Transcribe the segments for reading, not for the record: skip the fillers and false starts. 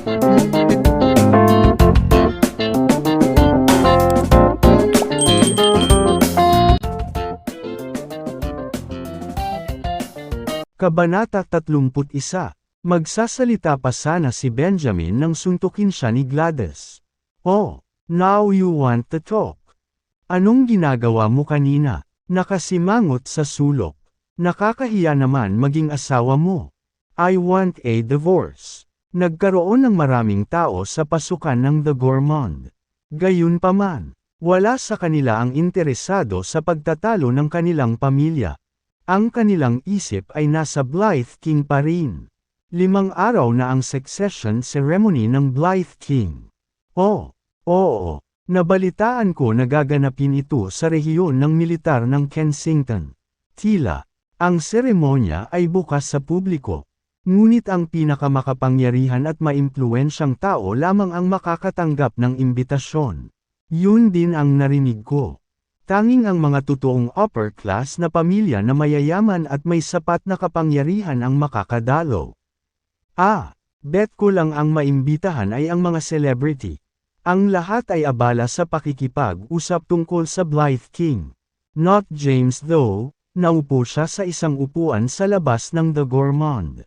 Kabanata 31. Magsasalita pa sana si Benjamin nang suntukin siya ni Gladys. Oh, now you want to talk. Anong ginagawa mo kanina? Nakasimangot sa sulok. Nakakahiya naman maging asawa mo. I want a divorce. Nagkaroon ng maraming tao sa pasukan ng The Gourmand. Gayunpaman, wala sa kanila ang interesado sa pagtatalo ng kanilang pamilya. Ang kanilang isip ay nasa Blythe King pa rin. 5 araw na ang succession ceremony ng Blythe King. Oo, nabalitaan ko na gaganapin ito sa rehiyon ng militar ng Kensington. Tila, ang seremonya ay bukas sa publiko. Ngunit ang pinakamakapangyarihan at maimpluwensyang tao lamang ang makakatanggap ng imbitasyon. Yun din ang narinig ko. Tanging ang mga totoong upper class na pamilya na mayayaman at may sapat na kapangyarihan ang makakadalo. Bet ko lang ang maimbitahan ay ang mga celebrity. Ang lahat ay abala sa pakikipag-usap tungkol sa Blythe King. Not James though, naupo siya sa isang upuan sa labas ng The Gourmand.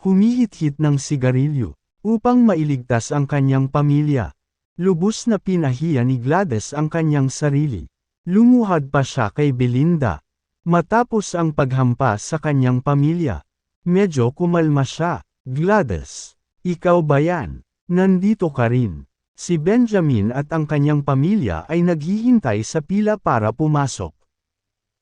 Humihit-hit ng sigarilyo, upang mailigtas ang kanyang pamilya. Lubos na pinahiya ni Gladys ang kanyang sarili. Lumuhad pa siya kay Belinda. Matapos ang paghampas sa kanyang pamilya. Medyo kumalma siya. Gladys, ikaw ba yan? Nandito ka rin. Si Benjamin at ang kanyang pamilya ay naghihintay sa pila para pumasok.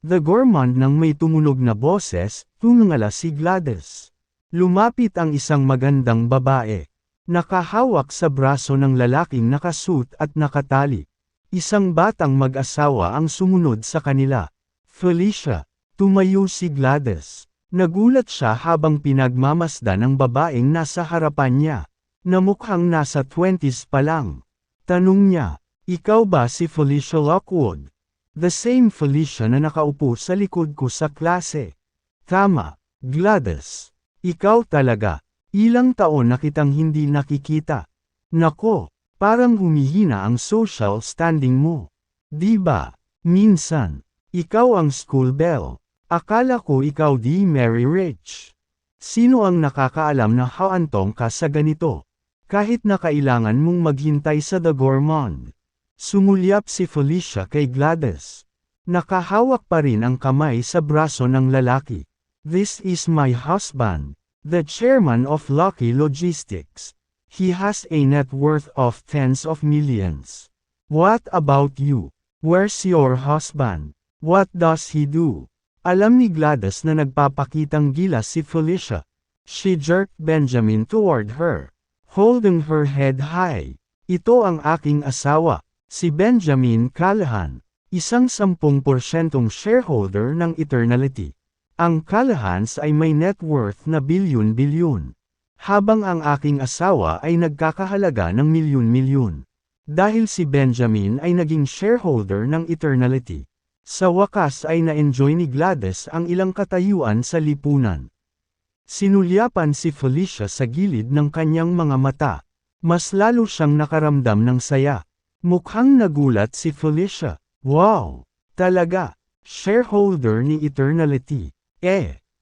The Gourmand nang may tumunog na boses, tumingala si Gladys. Lumapit ang isang magandang babae. Nakahawak sa braso ng lalaking nakasuit at nakatali. Isang batang mag-asawa ang sumunod sa kanila. Felicia, tumayo si Gladys. Nagulat siya habang pinagmamasdan ng babaeng nasa harapan niya, na mukhang nasa 20s pa lang. Tanong niya, ikaw ba si Felicia Lockwood? The same Felicia na nakaupo sa likod ko sa klase. Tama, Gladys. Ikaw talaga. Ilang taon na kitang hindi nakikita. Nako. Parang humihina ang social standing mo. Di ba? Minsan, ikaw ang school belle. Akala ko ikaw di Mary Rich. Sino ang nakakaalam na haantong ka sa ganito? Kahit na kailangan mong maghintay sa The Gourmand. Sumulyap si Felicia kay Gladys. Nakahawak pa rin ang kamay sa braso ng lalaki. This is my husband, the chairman of Lucky Logistics. He has a net worth of tens of millions. What about you? Where's your husband? What does he do? Alam ni Gladys na nagpapakitang gilas si Felicia. She jerked Benjamin toward her, holding her head high. Ito ang aking asawa, si Benjamin Callahan, isang 10% shareholder ng Eternality. Ang Callahans ay may net worth na bilyon-bilyon. Habang ang aking asawa ay nagkakahalaga ng milyon-milyon. Dahil si Benjamin ay naging shareholder ng Eternality. Sa wakas ay na-enjoy ni Gladys ang ilang katayuan sa lipunan. Sinulyapan si Felicia sa gilid ng kanyang mga mata. Mas lalo siyang nakaramdam ng saya. Mukhang nagulat si Felicia. Wow! Talaga! Shareholder ni Eternality.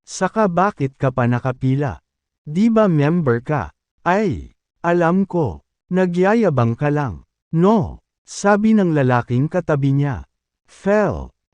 Saka bakit ka pa nakapila? Di ba member ka? Ay, alam ko. Nagyayabang ka lang. No, sabi ng lalaking katabi niya.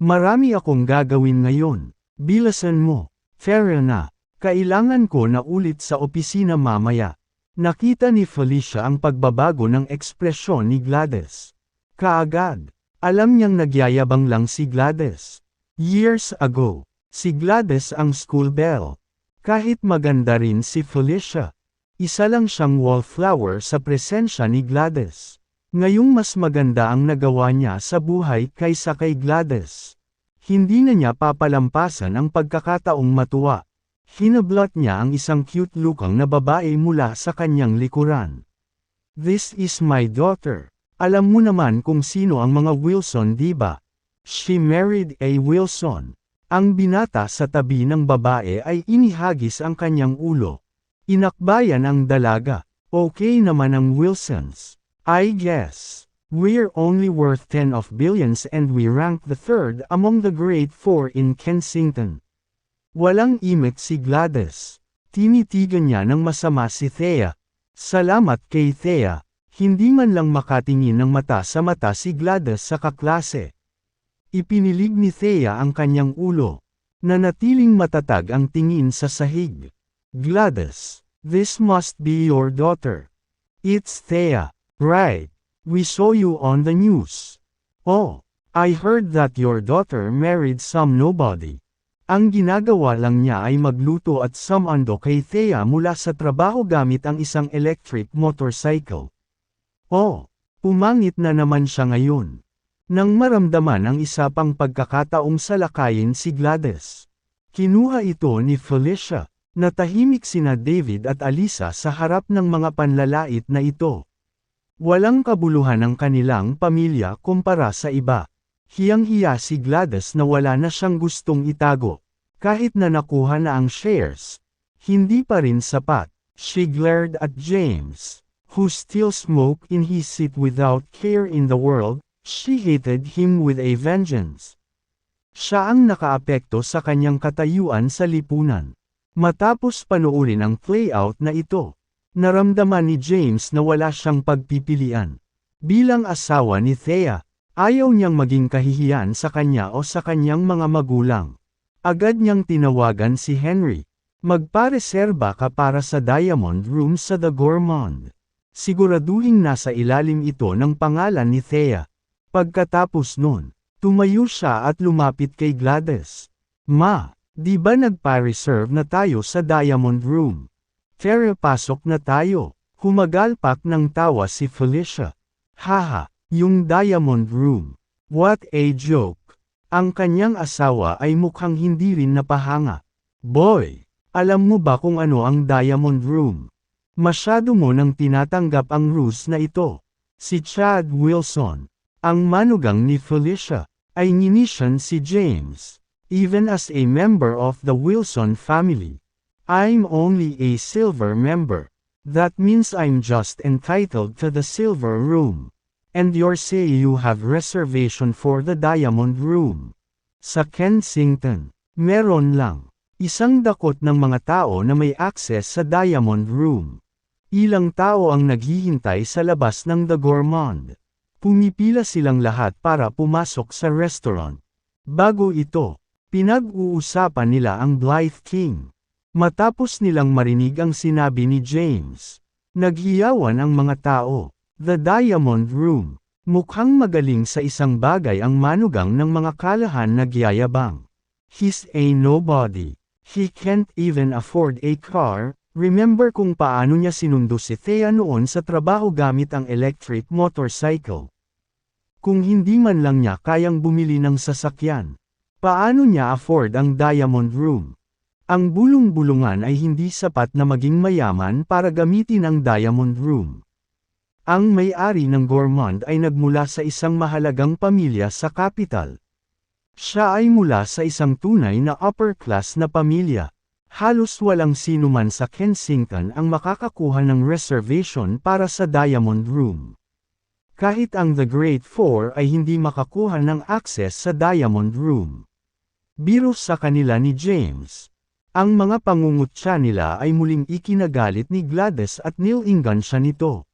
Marami akong gagawin ngayon. Bilasan mo. Fair na. Kailangan ko na ulit sa opisina mamaya. Nakita ni Felicia ang pagbabago ng ekspresyon ni Gladys. Kaagad. Alam niyang nagyayabang lang si Gladys. Years ago, si Gladys ang school belle. Kahit maganda rin si Felicia, isa lang siyang wallflower sa presensya ni Gladys. Ngayong mas maganda ang nagawa niya sa buhay kaysa kay Gladys. Hindi na niya papalampasan ang pagkakataong matuwa. Hinablot niya ang isang cute-looking na babae mula sa kanyang likuran. This is my daughter. Alam mo naman kung sino ang mga Wilson, di ba? She married a Wilson. Ang binata sa tabi ng babae ay inihagis ang kanyang ulo. Inakbayan ang dalaga. Okay naman ang Wilsons. I guess. We're only worth 10 of billions and we rank the third among the great four in Kensington. Walang imik si Gladys. Tinitigan niya ng masama si Thea. Salamat kay Thea. Hindi man lang makatingin ng mata sa mata si Gladys sa kaklase. Ipinilig ni Thea ang kanyang ulo. Nanatiling matatag ang tingin sa sahig. Gladys, this must be your daughter. It's Thea, right? We saw you on the news. Oh, I heard that your daughter married some nobody. Ang ginagawa lang niya ay magluto at sumando kay Thea mula sa trabaho gamit ang isang electric motorcycle. Oh, pumangit na naman siya ngayon. Nang maramdaman ang isa pang pagkakataong salakayin si Gladys. Kinuha ito ni Felicia, na tahimik sina David at Alisa sa harap ng mga panlalait na ito. Walang kabuluhan ang kanilang pamilya kumpara sa iba. Hiyang-hiya si Gladys na wala na siyang gustong itago. Kahit na nakuha na ang shares, hindi pa rin sapat. She glared at James, who still smoked in his seat without care in the world. She hated him with a vengeance. Siya ang nakaapekto sa kanyang katayuan sa lipunan. Matapos panoorin ang playout na ito, naramdaman ni James na wala siyang pagpipilian. Bilang asawa ni Thea, ayaw niyang maging kahihiyan sa kanya o sa kanyang mga magulang. Agad niyang tinawagan si Henry. Magpareserba ka para sa Diamond Room sa The Gourmand. Siguraduhing nasa ilalim ito ng pangalan ni Thea. Pagkatapos nun, tumayo siya at lumapit kay Gladys. Ma, di ba nagpa-reserve na tayo sa Diamond Room? Tara, pasok na tayo. Humagalpak ng tawa si Felicia. Haha, yung Diamond Room. What a joke. Ang kanyang asawa ay mukhang hindi rin napahanga. Boy, alam mo ba kung ano ang Diamond Room? Masyado mo nang tinatanggap ang ruse na ito. Si Chad Wilson, ang manugang ni Felicia, ay nginisyan si James. Even as a member of the Wilson family, I'm only a silver member. That means I'm just entitled to the silver room. And you're saying you have reservation for the Diamond Room. Sa Kensington, meron lang isang dakot ng mga tao na may access sa Diamond Room. Ilang tao ang naghihintay sa labas ng The Gourmand. Pumipila silang lahat para pumasok sa restaurant. Bago ito, pinag-uusapan nila ang Blythe King. Matapos nilang marinig ang sinabi ni James, naghiyawan ang mga tao. The Diamond Room. Mukhang magaling sa isang bagay ang manugang ng mga kalahan nagyayabang. He's a nobody. He can't even afford a car. Remember kung paano niya sinundo si Thea noon sa trabaho gamit ang electric motorcycle. Kung hindi man lang niya kayang bumili ng sasakyan, paano niya afford ang Diamond Room? Ang bulong-bulungan ay hindi sapat na maging mayaman para gamitin ang Diamond Room. Ang may-ari ng Gourmand ay nagmula sa isang mahalagang pamilya sa capital. Siya ay mula sa isang tunay na upper-class na pamilya. Halos walang sino man sa Kensington ang makakakuha ng reservation para sa Diamond Room. Kahit ang The Great Four ay hindi makakuha ng access sa Diamond Room. Biro sa kanila ni James. Ang mga pangungutya nila ay muling ikinagalit ni Gladys at nilingan siya nito.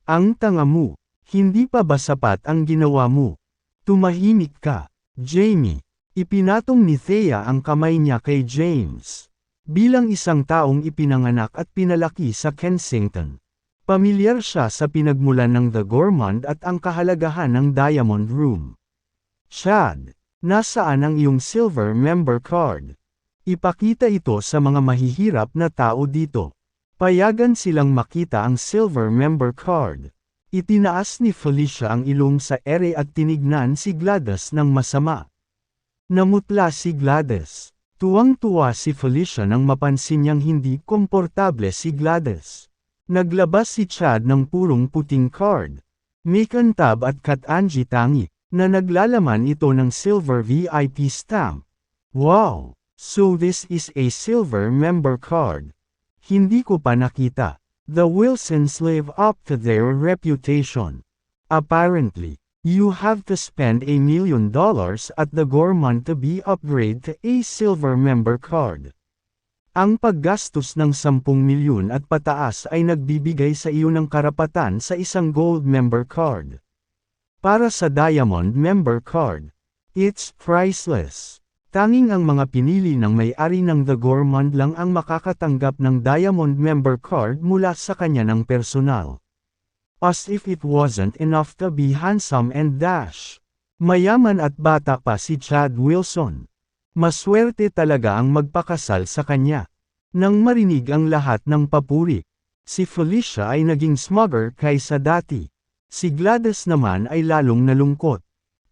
Ang tanga mo, hindi pa ba sapat ang ginawa mo? Tumahimik ka, Jamie. Ipinatong ni Thea ang kamay niya kay James. Bilang isang taong ipinanganak at pinalaki sa Kensington, pamilyar siya sa pinagmulan ng The Gourmand at ang kahalagahan ng Diamond Room. Chad, nasaan ang iyong silver member card? Ipakita ito sa mga mahihirap na tao dito. Payagan silang makita ang silver member card. Itinaas ni Felicia ang ilong sa ere at tinignan si Gladys ng masama. Namutla si Gladys. Tuwang-tuwa si Felicia nang mapansin niyang hindi komportable si Gladys. Naglabas si Chad ng purong puting card. May kantab at katanji tangi, na naglalaman ito ng silver VIP stamp. Wow! So this is a silver member card. Hindi ko pa nakita. The Wilsons live up to their reputation. Apparently, you have to spend $1 million at the Gourmand to be upgraded to a silver member card. Ang paggastos ng 10 milyon at pataas ay nagbibigay sa iyo ng karapatan sa isang gold member card. Para sa diamond member card, it's priceless. Tanging ang mga pinili ng may-ari ng The Gourmand lang ang makakatanggap ng diamond member card mula sa kanya ng personal. As if it wasn't enough to be handsome and dash. Mayaman at bata pa si Chad Wilson. Maswerte talaga ang magpakasal sa kanya. Nang marinig ang lahat ng papuri, si Felicia ay naging smugger kaysa dati. Si Gladys naman ay lalong nalungkot.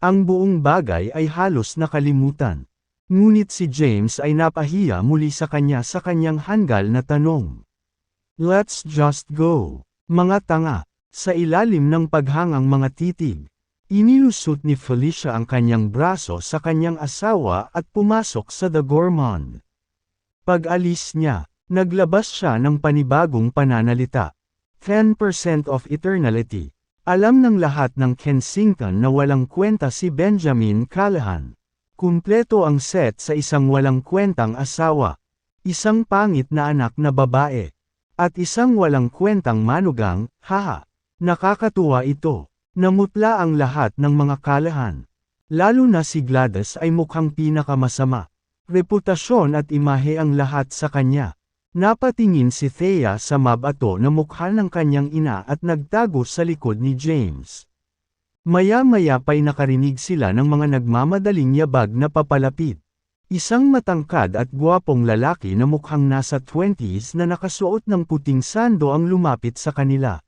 Ang buong bagay ay halos nakalimutan. Ngunit si James ay napahiya muli sa kanyang hanggal na tanong. Let's just go. Mga tanga, sa ilalim ng paghangang mga titig. Inilusot ni Felicia ang kanyang braso sa kanyang asawa at pumasok sa The Gourmand. Pag-alis niya, naglabas siya ng panibagong pananalita. 10% of eternality. Alam ng lahat ng Kensington na walang kwenta si Benjamin Callahan. Kumpleto ang set sa isang walang kwentang asawa, isang pangit na anak na babae, at isang walang kwentang manugang, haha. Nakakatuwa ito. Namutla ang lahat ng mga Callahan. Lalo na si Gladys ay mukhang pinakamasama. Reputasyon at imahe ang lahat sa kanya. Napatingin si Thea sa mabato na mukha ng kanyang ina at nagtago sa likod ni James. Maya-maya pa'y nakarinig sila ng mga nagmamadaling yabag na papalapit. Isang matangkad at gwapong lalaki na mukhang nasa 20s na nakasuot ng puting sando ang lumapit sa kanila.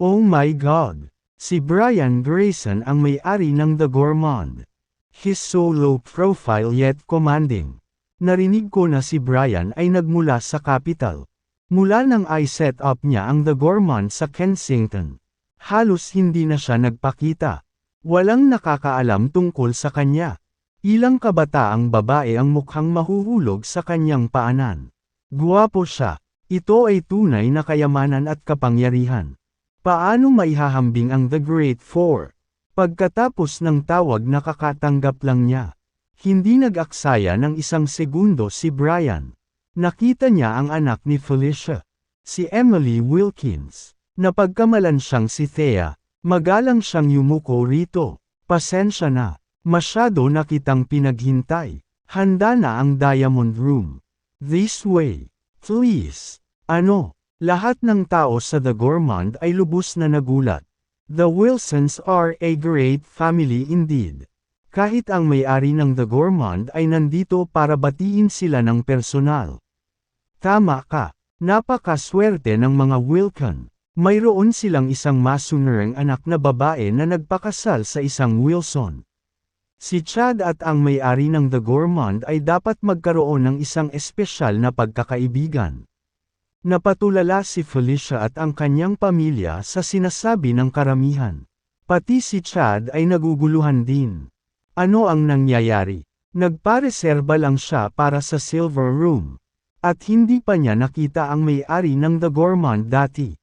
Oh my God! Si Brian Grayson ang may-ari ng The Gourmand. He's so low profile yet commanding. Narinig ko na si Brian ay nagmula sa capital. Mula nang ay set up niya ang The Gourmand sa Kensington. Halos hindi na siya nagpakita. Walang nakakaalam tungkol sa kanya. Ilang kabataang babae ang mukhang mahuhulog sa kanyang paanan. Guwapo siya. Ito ay tunay na kayamanan at kapangyarihan. Paano maihahambing ang The Great Four? Pagkatapos ng tawag nakakatanggap lang niya. Hindi nag-aksaya ng isang segundo si Brian. Nakita niya ang anak ni Felicia. Si Emily Wilkins. Napagkamalan siyang si Thea. Magalang siyang yumuko rito. Pasensya na. Masyado na kitang pinaghintay. Handa na ang Diamond Room. This way. Please. Ano? Lahat ng tao sa The Gourmand ay lubos na nagulat. The Wilsons are a great family indeed. Kahit ang may-ari ng The Gourmand ay nandito para batiin sila ng personal. Tama ka. Napakaswerte ng mga Wilson. Mayroon silang isang masunuring anak na babae na nagpakasal sa isang Wilson. Si Chad at ang may-ari ng The Gourmand ay dapat magkaroon ng isang espesyal na pagkakaibigan. Napatulala si Felicia at ang kanyang pamilya sa sinasabi ng karamihan. Pati si Chad ay naguguluhan din. Ano ang nangyayari? Nagpareserba lang siya para sa Silver Room. At hindi pa niya nakita ang may-ari ng The Gourmand dati.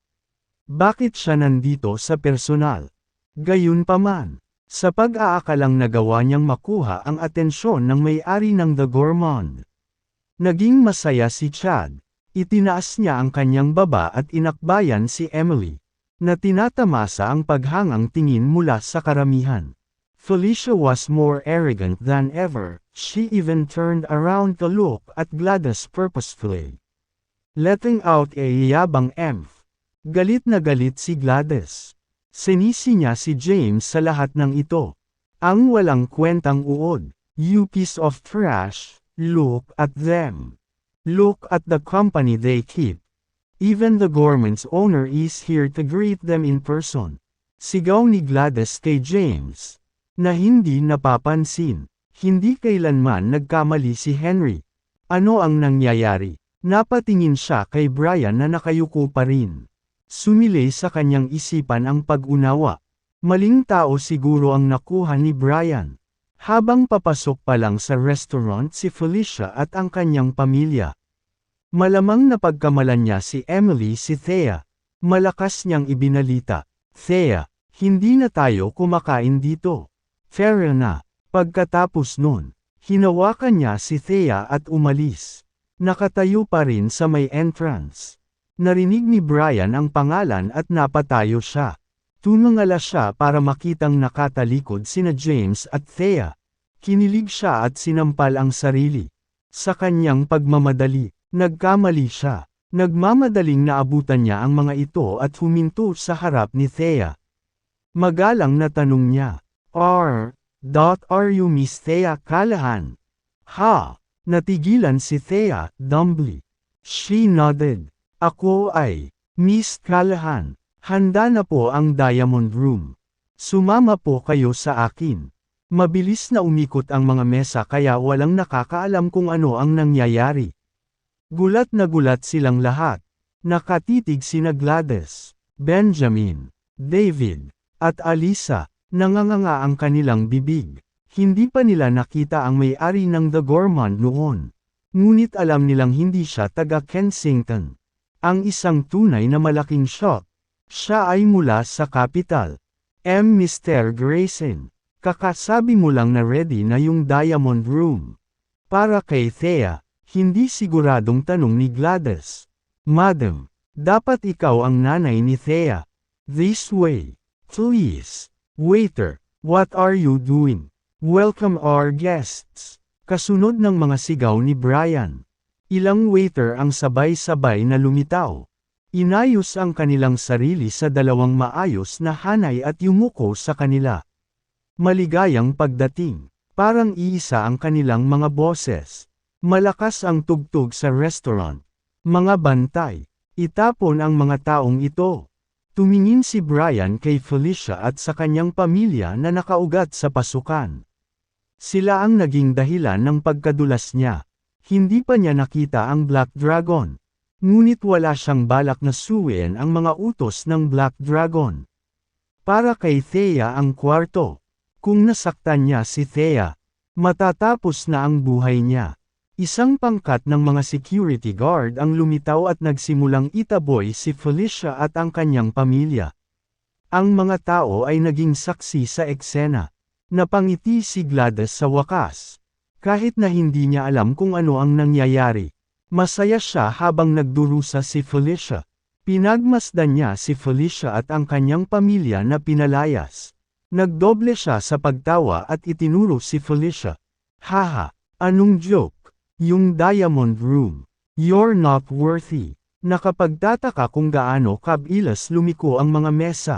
Bakit siya nandito sa personal? Gayunpaman, sa pag-aakalang nagawa niyang makuha ang atensyon ng may-ari ng The Gourmand. Naging masaya si Chad. Itinaas niya ang kanyang baba at inakbayan si Emily, na tinatamasa ang paghangang tingin mula sa karamihan. Felicia was more arrogant than ever, she even turned around to look at Gladys purposefully. Letting out a yabang emph. Galit na galit si Gladys. Sinisi niya si James sa lahat ng ito. Ang walang kwentang uod. You piece of trash, look at them. Look at the company they keep. Even the Gourmand's owner is here to greet them in person. Sigaw ni Gladys kay James. Na hindi napapansin. Hindi kailanman nagkamali si Henry. Ano ang nangyayari? Napatingin siya kay Brian na nakayuko pa rin. Sumilay sa kanyang isipan ang pag-unawa. Maling tao siguro ang nakuha ni Brian. Habang papasok pa lang sa restaurant si Felicia at ang kanyang pamilya. Malamang napagkamalan niya si Emily si Thea. Malakas niyang ibinalita. Thea, hindi na tayo kumakain dito. Fair na. Pagkatapos nun, hinawakan niya si Thea at umalis. Nakatayo pa rin sa may entrance. Narinig ni Brian ang pangalan at napatayo siya. Tumangala siya para makitang nakatalikod sina James at Thea. Kinilig siya at sinampal ang sarili. Sa kanyang pagmamadali, nagkamali siya. Nagmamadaling naabutan niya ang mga ito at huminto sa harap ni Thea. Magalang na tanong niya, Are you Miss Thea Callahan? Ha? Natigilan si Thea, dumbly. She nodded. Ako ay, Miss Callahan. Handa na po ang Diamond Room. Sumama po kayo sa akin. Mabilis na umikot ang mga mesa kaya walang nakakaalam kung ano ang nangyayari. Gulat na gulat silang lahat. Nakatitig sina Gladys, Benjamin, David, at Alisa. Nanganganga ang kanilang bibig. Hindi pa nila nakita ang may-ari ng The Gourmand noon. Ngunit alam nilang hindi siya taga Kensington. Ang isang tunay na malaking shock. Siya ay mula sa capital. Mr. Grayson, kakasabi mo lang na ready na yung Diamond Room. Para kay Thea, hindi siguradong tanong ni Gladys. Madam, dapat ikaw ang nanay ni Thea. This way, please. Waiter, what are you doing? Welcome our guests. Kasunod ng mga sigaw ni Brian. Ilang waiter ang sabay-sabay na lumitaw. Inayos ang kanilang sarili sa dalawang maayos na hanay at yumuko sa kanila. Maligayang pagdating. Parang iisa ang kanilang mga boses. Malakas ang tugtog sa restaurant. Mga bantay. Itapon ang mga taong ito. Tumingin si Brian kay Felicia at sa kanyang pamilya na nakaugat sa pasukan. Sila ang naging dahilan ng pagkadulas niya. Hindi pa niya nakita ang Black Dragon. Ngunit wala siyang balak na suwiin ang mga utos ng Black Dragon. Para kay Thea ang kwarto. Kung nasaktan niya si Thea, matatapos na ang buhay niya. Isang pangkat ng mga security guard ang lumitaw at nagsimulang itaboy si Felicia at ang kanyang pamilya. Ang mga tao ay naging saksi sa eksena. Napangiti si Gladys sa wakas. Kahit na hindi niya alam kung ano ang nangyayari. Masaya siya habang nagdurusa si Felicia. Pinagmasdan niya si Felicia at ang kanyang pamilya na pinalayas. Nagdoble siya sa pagtawa at itinuro si Felicia. Haha, anong joke? Yung Diamond Room. You're not worthy. Nakapagtataka kung gaano kabilas lumiko ang mga mesa.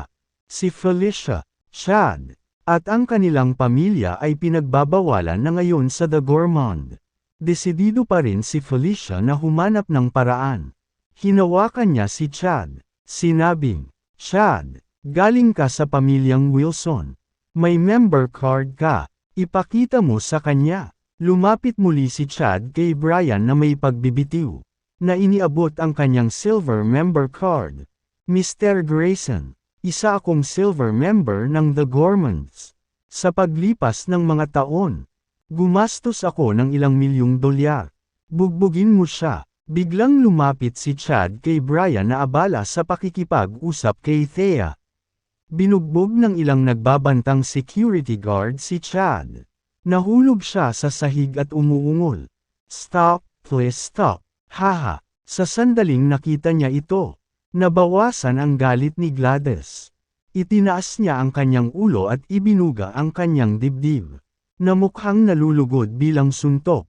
Si Felicia, Chad, at ang kanilang pamilya ay pinagbabawalan na ngayon sa The Gourmand. Desidido pa rin si Felicia na humanap ng paraan. Hinawakan niya si Chad. Sinabing, Chad, galing ka sa pamilyang Wilson. May member card ka. Ipakita mo sa kanya. Lumapit muli si Chad kay Brian na may pagbibitiw. Na iniabot ang kanyang silver member card. Mr. Grayson, isa akong silver member ng The Gourmands. Sa paglipas ng mga taon, gumastos ako ng ilang milyong dolyar. Bugbugin mo siya. Biglang lumapit si Chad kay Brian na abala sa pakikipag-usap kay Thea. Binugbog ng ilang nagbabantang security guard si Chad. Nahulog siya sa sahig at umuungol. Stop, please stop. Haha, sa sandaling nakita niya ito. Nabawasan ang galit ni Gladys. Itinaas niya ang kanyang ulo at ibinuga ang kanyang dibdib. Na mukhang nalulugod bilang suntok.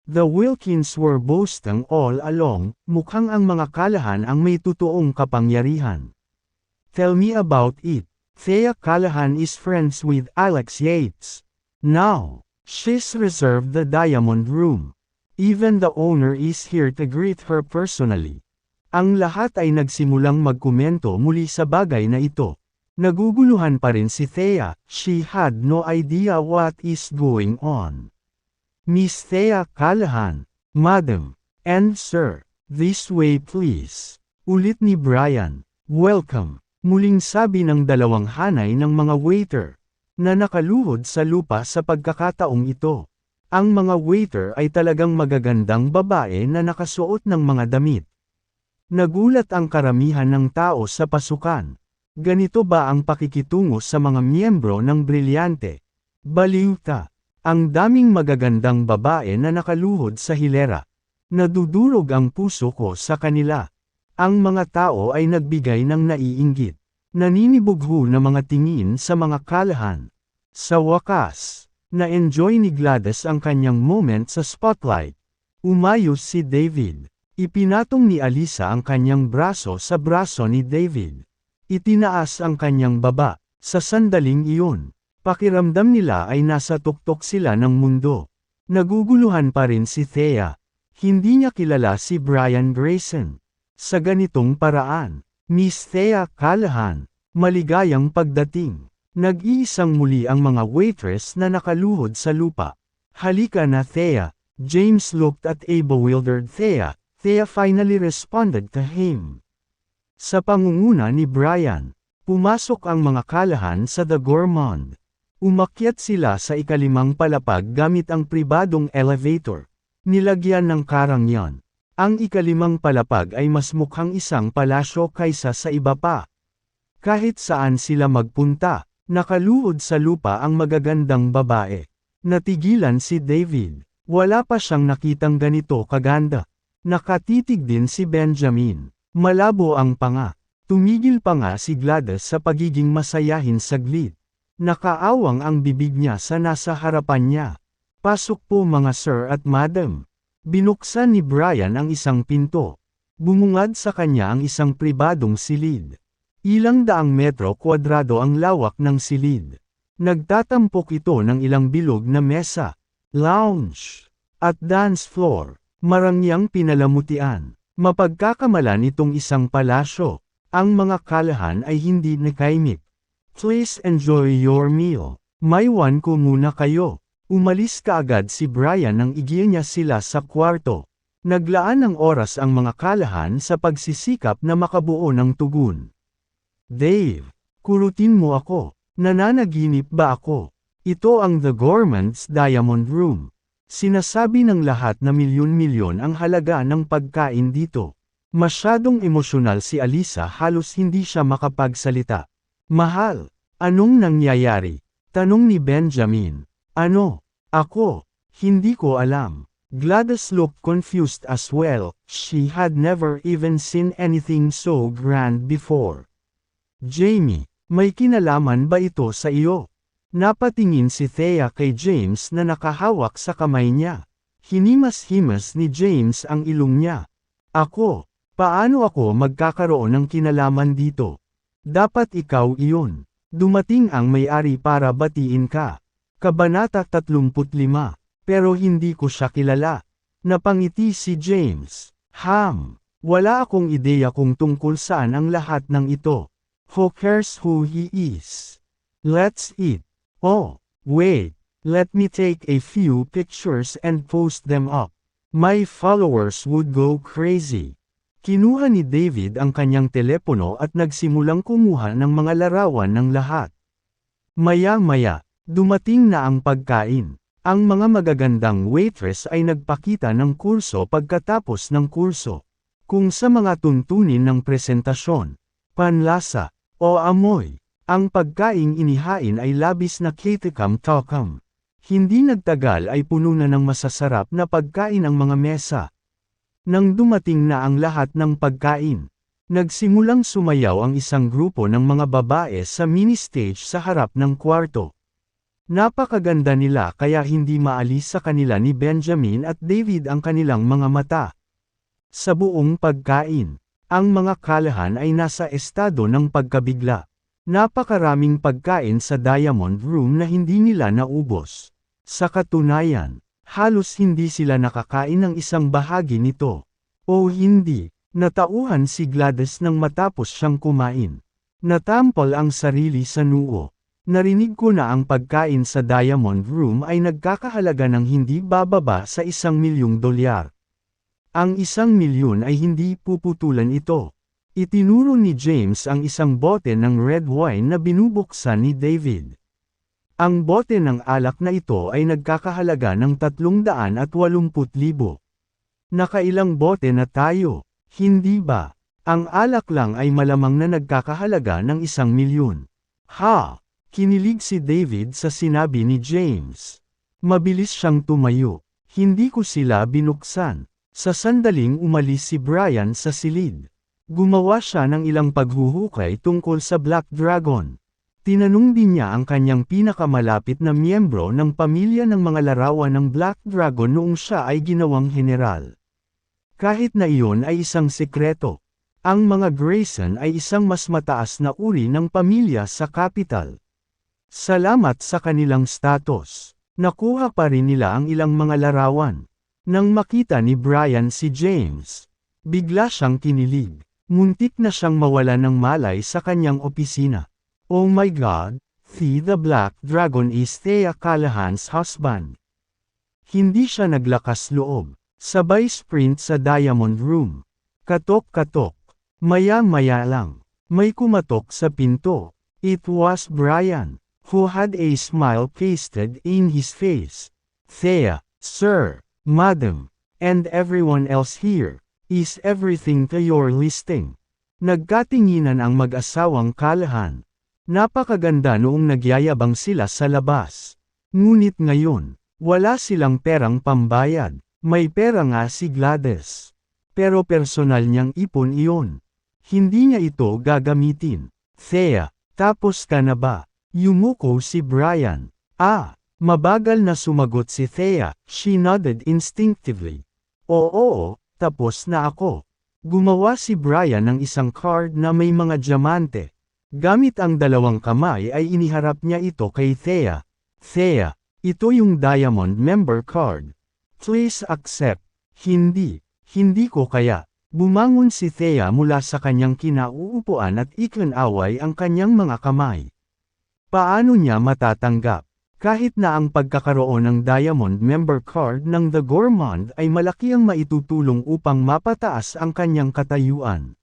The Wilkins were boasting all along, mukhang ang mga Callahan ang may totoong kapangyarihan. Tell me about it. Thea Callahan is friends with Alex Yates. Now, she's reserved the Diamond Room. Even the owner is here to greet her personally. Ang lahat ay nagsimulang magkomento muli sa bagay na ito. Naguguluhan pa rin si Thea, she had no idea what is going on. Miss Thea Callahan, Madam, and Sir, this way please. Ulit ni Brian, welcome, muling sabi ng dalawang hanay ng mga waiter, na nakaluhod sa lupa sa pagkakataong ito. Ang mga waiter ay talagang magagandang babae na nakasuot ng mga damit. Nagulat ang karamihan ng tao sa pasukan. Ganito ba ang pakikitungo sa mga miyembro ng Brilyante? Baliw ka. Ang daming magagandang babae na nakaluhod sa hilera. Nadudurog ang puso ko sa kanila. Ang mga tao ay nagbigay ng naiinggit. Naninibugho na mga tingin sa mga kalahan. Sa wakas, na-enjoy ni Gladys ang kanyang moment sa spotlight. Umayos si David. Ipinatong ni Alisa ang kanyang braso sa braso ni David. Itinaas ang kanyang baba. Sa sandaling iyon, pakiramdam nila ay nasa tuktok sila ng mundo. Naguguluhan pa rin si Thea. Hindi niya kilala si Brian Grayson. Sa ganitong paraan, Miss Thea Callahan, maligayang pagdating. Nag-iisang muli ang mga waitress na nakaluhod sa lupa. Halika na Thea. James looked at a bewildered Thea. Thea finally responded to him. Sa pangunguna ni Brian, pumasok ang mga kalahan sa The Gourmand. Umakyat sila sa ikalimang palapag gamit ang pribadong elevator. Nilagyan ng karangyan. Ang ikalimang palapag ay mas mukhang isang palasyo kaysa sa iba pa. Kahit saan sila magpunta, nakaluhod sa lupa ang magagandang babae. Natigilan si David. Wala pa siyang nakitang ganito kaganda. Nakatitig din si Benjamin. Malabo ang panga. Tumigil pa nga si Gladys sa pagiging masayahin saglit. Nakaawang ang bibig niya sa nasa harapan niya. Pasok po mga sir at madam. Binuksan ni Brian ang isang pinto. Bumungad sa kanya ang isang pribadong silid. Ilang daang metro kwadrado ang lawak ng silid. Nagtatampok ito ng ilang bilog na mesa, lounge, at dance floor. Marangyang pinalamutian. Mapagkakamalan itong isang palasyo. Ang mga kalahan ay hindi nakaimik. Please enjoy your meal. Maiwan ko muna kayo. Umalis kaagad si Brian nang igil niya sila sa kwarto. Naglaan ng oras ang mga kalahan sa pagsisikap na makabuo ng tugon. Dave, kurutin mo ako. Nananaginip ba ako? Ito ang The Gourmand's Diamond Room. Sinasabi ng lahat na milyon-milyon ang halaga ng pagkain dito. Masyadong emosyonal si Alisa, halos hindi siya makapagsalita. Mahal, anong nangyayari? Tanong ni Benjamin. Ano? Ako? Hindi ko alam. Gladys looked confused as well. She had never even seen anything so grand before. Jamie, may kinalaman ba ito sa iyo? Napatingin si Thea kay James na nakahawak sa kamay niya. Hinimas-himas ni James ang ilong niya. Ako, paano ako magkakaroon ng kinalaman dito? Dapat ikaw iyon. Dumating ang may-ari para batiin ka. Kabanata 35. Pero hindi ko siya kilala. Napangiti si James. Wala akong ideya kung tungkol saan ang lahat ng ito. Who cares who he is? Let's eat. Oh, wait. Let me take a few pictures and post them up. My followers would go crazy. Kinuha ni David ang kanyang telepono at nagsimulang kumuha ng mga larawan ng lahat. Maya-maya, dumating na ang pagkain. Ang mga magagandang waitress ay nagpakita ng kurso pagkatapos ng kurso. Kung sa mga tuntunin ng presentasyon, panlasa, o amoy, ang pagkaing inihain ay labis na kitikam-takam. Hindi nagtagal ay puno na ng masasarap na pagkain ang mga mesa. Nang dumating na ang lahat ng pagkain, nagsimulang sumayaw ang isang grupo ng mga babae sa mini-stage sa harap ng kwarto. Napakaganda nila kaya hindi maalis sa kanila ni Benjamin at David ang kanilang mga mata. Sa buong pagkain, ang mga kalahan ay nasa estado ng pagkabigla. Napakaraming pagkain sa Diamond Room na hindi nila naubos. Sa katunayan, halos hindi sila nakakain ng isang bahagi nito. O hindi, natauhan si Gladys nang matapos siyang kumain. Natampol ang sarili sa noo. Narinig ko na ang pagkain sa Diamond Room ay nagkakahalaga ng hindi bababa sa $1,000,000. Ang 1,000,000 ay hindi puputulan ito. Itinuro ni James ang isang bote ng red wine na binubuksan ni David. Ang bote ng alak na ito ay nagkakahalaga ng 380,000. Nakailang bote na tayo, hindi ba? Ang alak lang ay malamang na nagkakahalaga ng 1,000,000. Ha! Kinilig si David sa sinabi ni James. Mabilis siyang tumayo. Hindi ko sila binuksan. Sa sandaling umalis si Brian sa silid. Gumawa siya ng ilang paghuhukay tungkol sa Black Dragon. Tinanong din niya ang kanyang pinakamalapit na miyembro ng pamilya ng mga larawan ng Black Dragon noong siya ay ginawang general. Kahit na iyon ay isang sekreto. Ang mga Grayson ay isang mas mataas na uri ng pamilya sa capital. Salamat sa kanilang status. Nakuha pa rin nila ang ilang mga larawan. Nang makita ni Brian si James, bigla siyang kinilig. Muntik na siyang mawala ng malay sa kanyang opisina. Oh my God, the Black Dragon is Thea Callahan's husband. Hindi siya naglakas loob. Sabay sprint sa Diamond Room. Katok-katok. Maya-maya lang. May kumatok sa pinto. It was Brian, who had a smile pasted in his face. Thea, sir, madam, and everyone else here. Is everything to your listing? Nagkatinginan ang mag-asawang Callahan. Napakaganda noong nagyayabang sila sa labas. Ngunit ngayon, wala silang perang pambayad. May pera nga si Gladys. Pero personal niyang ipon iyon. Hindi niya ito gagamitin. Thea, tapos ka na ba? Yumuko si Brian. Mabagal na sumagot si Thea. She nodded instinctively. Oo. Tapos na ako. Gumawa si Brian ng isang card na may mga diamante. Gamit ang dalawang kamay ay iniharap niya ito kay Thea. Thea, ito yung Diamond member card. Please accept. Hindi ko kaya. Bumangon si Thea mula sa kanyang kinauupuan at ikinaway ang kanyang mga kamay. Paano niya matatanggap? Kahit na ang pagkakaroon ng Diamond member card ng The Gourmand ay malaki ang maitutulong upang mapataas ang kanyang katayuan.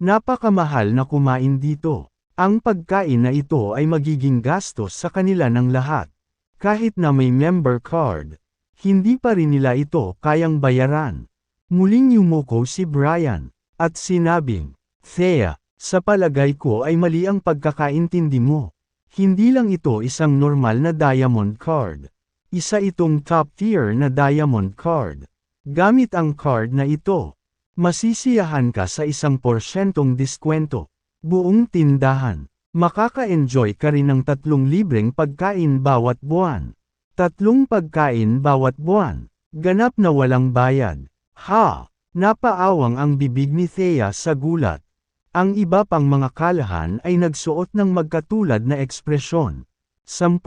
Napakamahal na kumain dito. Ang pagkain na ito ay magiging gastos sa kanila ng lahat. Kahit na may member card, hindi pa rin nila ito kayang bayaran. Muling yumuko si Brian, at sinabing, Thea, sa palagay ko ay mali ang pagkakaintindi mo. Hindi lang ito isang normal na diamond card. Isa itong top tier na diamond card. Gamit ang card na ito, masisiyahan ka sa 1% diskwento. Buong tindahan. Makaka-enjoy ka rin ng 3 libreng pagkain bawat buwan. 3 pagkain bawat buwan. Ganap na walang bayad. Ha! Napaawang ang bibig ni Thea sa gulat. Ang iba pang mga Callahan ay nagsuot ng magkatulad na ekspresyon. 10%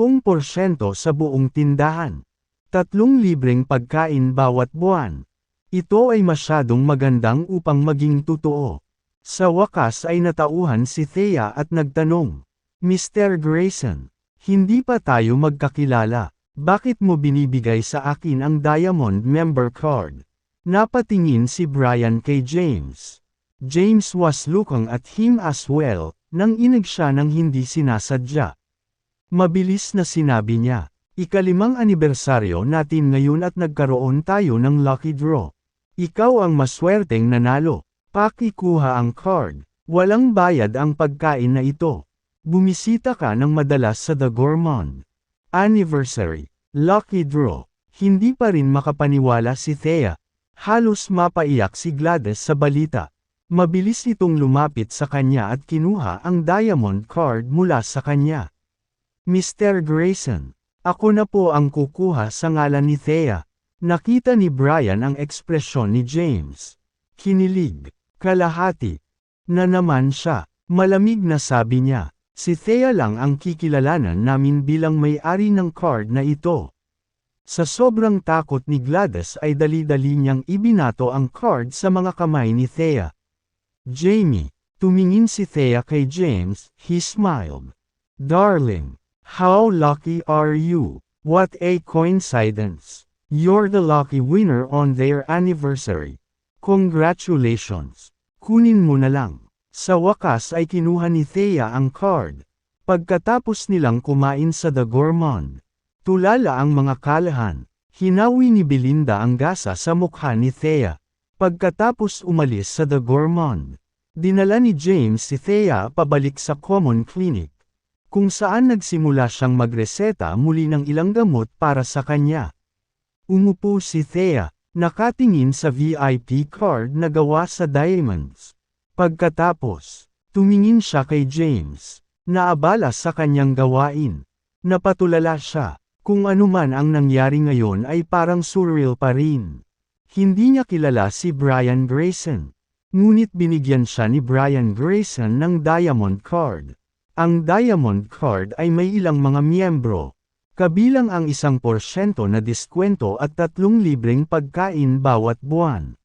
sa buong tindahan. 3 libreng pagkain bawat buwan. Ito ay masyadong magandang upang maging totoo. Sa wakas ay natauhan si Thea at nagtanong, Mr. Grayson, hindi pa tayo magkakilala. Bakit mo binibigay sa akin ang Diamond member card? Napatingin si Brian kay James. James was looking at him as well, nang inig siya ng hindi sinasadya. Mabilis na sinabi niya, ika-5 anibersaryo natin ngayon at nagkaroon tayo ng lucky draw. Ikaw ang maswerteng nanalo. Pakikuha ang card. Walang bayad ang pagkain na ito. Bumisita ka ng madalas sa The Gourmand. Anniversary. Lucky draw. Hindi pa rin makapaniwala si Thea. Halos mapaiyak si Gladys sa balita. Mabilis itong lumapit sa kanya at kinuha ang diamond card mula sa kanya. Mr. Grayson, ako na po ang kukuha sa ngalan ni Thea. Nakita ni Brian ang ekspresyon ni James. Kinilig, kalahati. Na naman siya, malamig na sabi niya, si Thea lang ang kikilalanan namin bilang may-ari ng card na ito. Sa sobrang takot ni Gladys ay dali-dali niyang ibinato ang card sa mga kamay ni Thea. Jamie, tumingin si Thea kay James, he smiled. Darling, how lucky are you? What a coincidence. You're the lucky winner on their anniversary. Congratulations. Kunin mo na lang. Sa wakas ay kinuha ni Thea ang card. Pagkatapos nilang kumain sa The Gourmand, tulala ang mga kalahan, hinawi ni Belinda ang gasa sa mukha ni Thea. Pagkatapos umalis sa The Gourmand, dinala ni James si Thea pabalik sa Common Clinic, kung saan nagsimula siyang magreseta muli ng ilang gamot para sa kanya. Umupo si Thea, nakatingin sa VIP card na gawa sa diamonds. Pagkatapos, tumingin siya kay James, naabala sa kanyang gawain. Napatulala siya, kung anuman ang nangyari ngayon ay parang surreal pa rin. Hindi niya kilala si Brian Grayson. Ngunit binigyan siya ni Brian Grayson ng Diamond Card. Ang Diamond Card ay may ilang mga miyembro, kabilang ang 1% na diskwento at 3 libreng pagkain bawat buwan.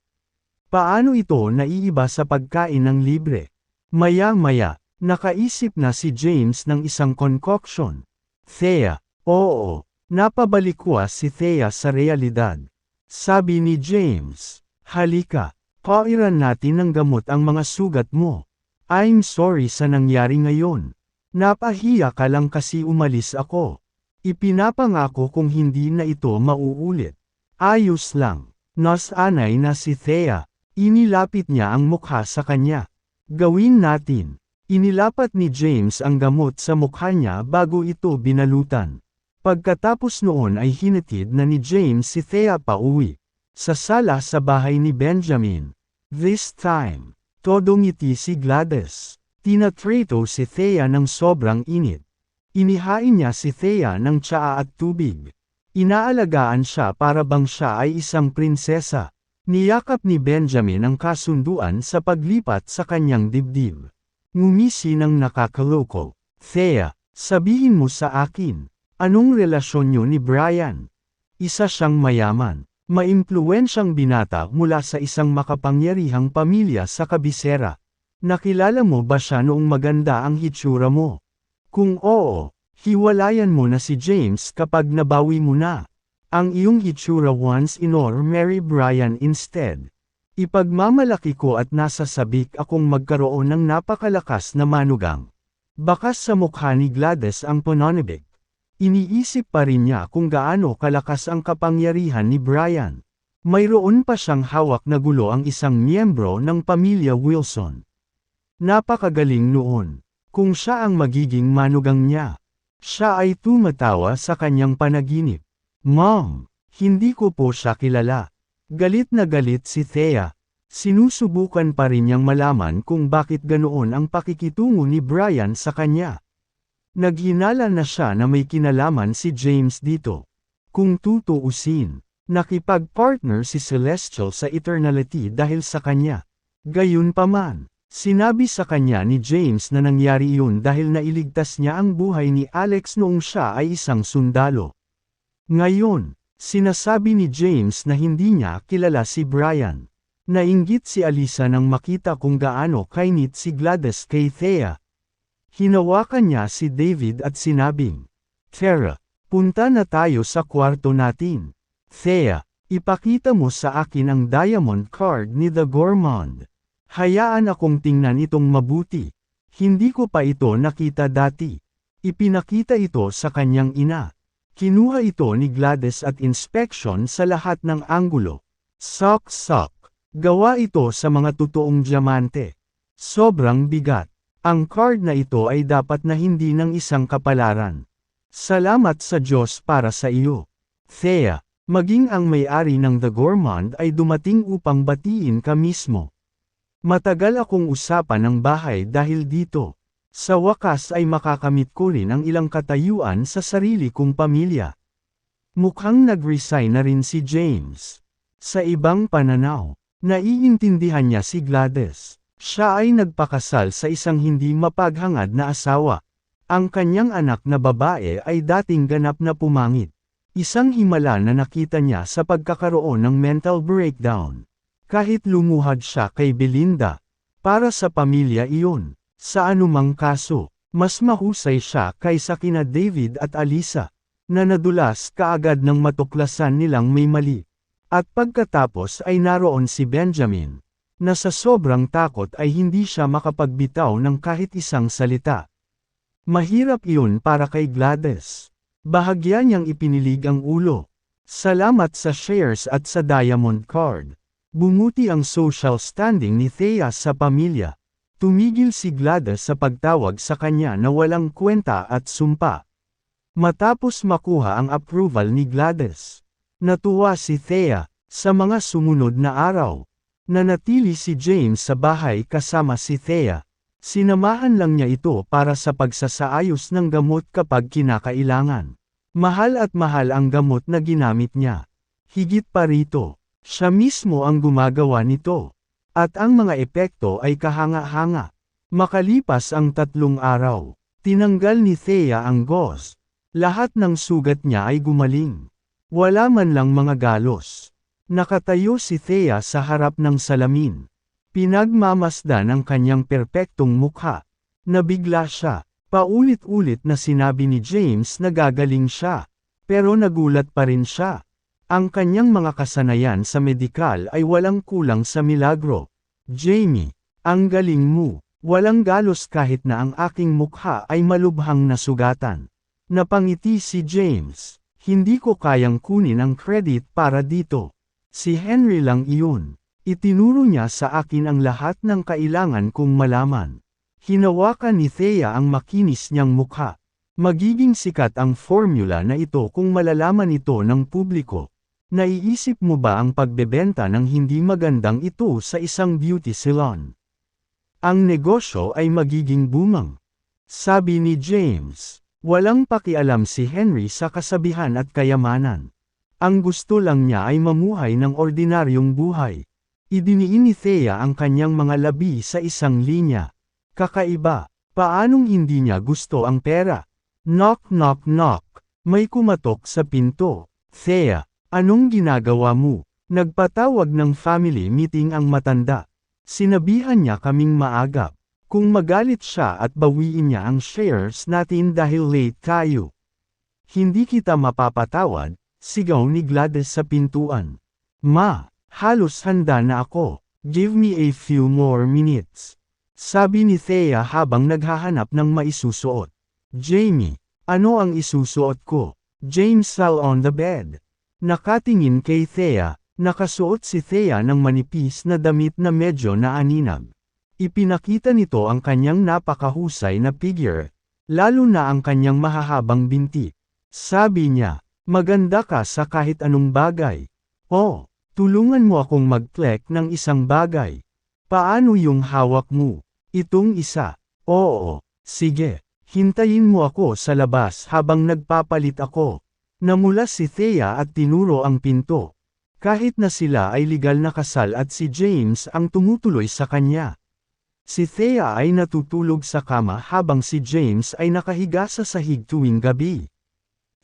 Paano ito naiiba sa pagkain ng libre? Maya-maya, nakaisip na si James ng isang concoction. Thea, oo, napabalikwa si Thea sa realidad. Sabi ni James, halika, pairan natin ng gamot ang mga sugat mo. I'm sorry sa nangyari ngayon. Napahiya ka lang kasi umalis ako. Ipinapangako kung hindi na ito mauulit. Ayos lang. Nasanay na si Thea. Inilapit niya ang mukha sa kanya. Gawin natin. Inilapat ni James ang gamot sa mukha niya bago ito binalutan. Pagkatapos noon ay hinatid na ni James si Thea pauwi. Sa sala sa bahay ni Benjamin. This time, todo ngiti si Gladys. Tinatrato si Thea ng sobrang init. Inihain niya si Thea ng tsaa at tubig. Inaalagaan siya para bang siya ay isang prinsesa. Niyakap ni Benjamin ang kasunduan sa paglipat sa kanyang dibdib. Ngumisi ng nakakaloko. Thea, sabihin mo sa akin, anong relasyon niyo ni Brian? Isa siyang mayaman, maimpluwensyang binata mula sa isang makapangyarihang pamilya sa kabisera. Nakilala mo ba siya noong maganda ang hitsura mo? Kung oo, hiwalayan mo na si James kapag nabawi mo na. Ang iyong hitsura once or marry Brian instead. Ipagmamalaki ko at nasasabik akong magkaroon ng napakalakas na manugang. Bakas sa mukha ni Gladys ang pananabik. Iniisip pa rin niya kung gaano kalakas ang kapangyarihan ni Brian. Mayroon pa siyang hawak na gulo ang isang miyembro ng pamilya Wilson. Napakagaling noon. Kung siya ang magiging manugang niya, siya ay tumatawa sa kanyang panaginip. Mom, hindi ko po siya kilala. Galit na galit si Thea. Sinusubukan pa rin niyang malaman kung bakit ganoon ang pakikitungo ni Brian sa kanya. Naghinala na siya na may kinalaman si James dito. Kung tutuusin, nakipag-partner si Celestial sa Eternality dahil sa kanya. Gayunpaman, sinabi sa kanya ni James na nangyari iyon dahil nailigtas niya ang buhay ni Alex noong siya ay isang sundalo. Ngayon, sinasabi ni James na hindi niya kilala si Brian. Nainggit si Alisa nang makita kung gaano kainit si Gladys kay Thea. Hinawakan niya si David at sinabing, Tara, punta na tayo sa kwarto natin. Thea, ipakita mo sa akin ang diamond card ni The Gourmand. Hayaan akong tingnan itong mabuti. Hindi ko pa ito nakita dati. Ipinakita ito sa kanyang ina. Kinuha ito ni Gladys at inspeksyon sa lahat ng anggulo. Sok-sok. Gawa ito sa mga totoong diamante. Sobrang bigat. Ang card na ito ay dapat na hindi ng isang kapalaran. Salamat sa Diyos para sa iyo. Thea, maging ang may-ari ng The Gourmand ay dumating upang batiin ka mismo. Matagal akong usapan ng bahay dahil dito. Sa wakas ay makakamit ko rin ang ilang katayuan sa sarili kong pamilya. Mukhang nag-resign na rin si James. Sa ibang pananaw, naiintindihan niya si Gladys. Siya ay nagpakasal sa isang hindi mapaghangad na asawa. Ang kanyang anak na babae ay dating ganap na pumangit. Isang himala na nakita niya sa pagkakaroon ng mental breakdown. Kahit lumuhad siya kay Belinda, para sa pamilya iyon, sa anumang kaso, mas mahusay siya kaysa kina David at Alisa, na nadulas kaagad ng matuklasan nilang may mali. At pagkatapos ay naroon si Benjamin, na sa sobrang takot ay hindi siya makapagbitaw ng kahit isang salita. Mahirap iyon para kay Gladys. Bahagya niyang ipinilig ang ulo. Salamat sa shares at sa diamond card. Bumuti ang social standing ni Thea sa pamilya. Tumigil si Gladys sa pagtawag sa kanya na walang kwenta at sumpa. Matapos makuha ang approval ni Gladys, natuwa si Thea. Sa mga sumunod na araw, nanatili si James sa bahay kasama si Thea. Sinamahan lang niya ito para sa pagsasaayos ng gamot kapag kinakailangan. Mahal at mahal ang gamot na ginamit niya. Higit pa rito, siya mismo ang gumagawa nito. At ang mga epekto ay kahanga-hanga. Makalipas ang 3 araw, tinanggal ni Thea ang gauze. Lahat ng sugat niya ay gumaling. Wala man lang mga galos. Nakatayo si Thea sa harap ng salamin. Pinagmamasdan ang kanyang perpektong mukha. Nabigla siya. Paulit-ulit na sinabi ni James na gagaling siya. Pero nagulat pa rin siya. Ang kanyang mga kasanayan sa medikal ay walang kulang sa milagro. Jamie, ang galing mo. Walang galos kahit na ang aking mukha ay malubhang nasugatan. Napangiti si James. Hindi ko kayang kunin ang credit para dito. Si Henry lang iyon. Itinuro niya sa akin ang lahat ng kailangan kong malaman. Hinawakan ni Thea ang makinis niyang mukha. Magiging sikat ang formula na ito kung malalaman ito ng publiko. Naiisip mo ba ang pagbebenta ng hindi magandang ito sa isang beauty salon? Ang negosyo ay magiging booming. Sabi ni James, walang pakialam si Henry sa kasabihan at kayamanan. Ang gusto lang niya ay mamuhay ng ordinaryong buhay. Idiniin ni Thea ang kanyang mga labi sa isang linya. Kakaiba, paanong hindi niya gusto ang pera? Knock knock knock, may kumatok sa pinto. Thea, anong ginagawa mo? Nagpatawag ng family meeting ang matanda. Sinabihan niya kaming maagap. Kung magalit siya at bawiin niya ang shares natin dahil late tayo. Hindi kita mapapatawad, sigaw ni Gladys sa pintuan. Ma, halos handa na ako. Give me a few more minutes. Sabi ni Thea habang naghahanap ng maisusuot. Jamie, ano ang isusuot ko? James fell on the bed. Nakatingin kay Thea, nakasuot si Thea ng manipis na damit na medyo naaninag. Ipinakita nito ang kanyang napakahusay na figure, lalo na ang kanyang mahahabang binti. Sabi niya, maganda ka sa kahit anong bagay. Oh, tulungan mo akong mag-click ng isang bagay. Paano yung hawak mo? Itong isa. Oo, sige. Hintayin mo ako sa labas habang nagpapalit ako. Namula si Thea at tinuro ang pinto. Kahit na sila ay legal na kasal at si James ang tumutuloy sa kanya. Si Thea ay natutulog sa kama habang si James ay nakahiga sa sahig tuwing gabi.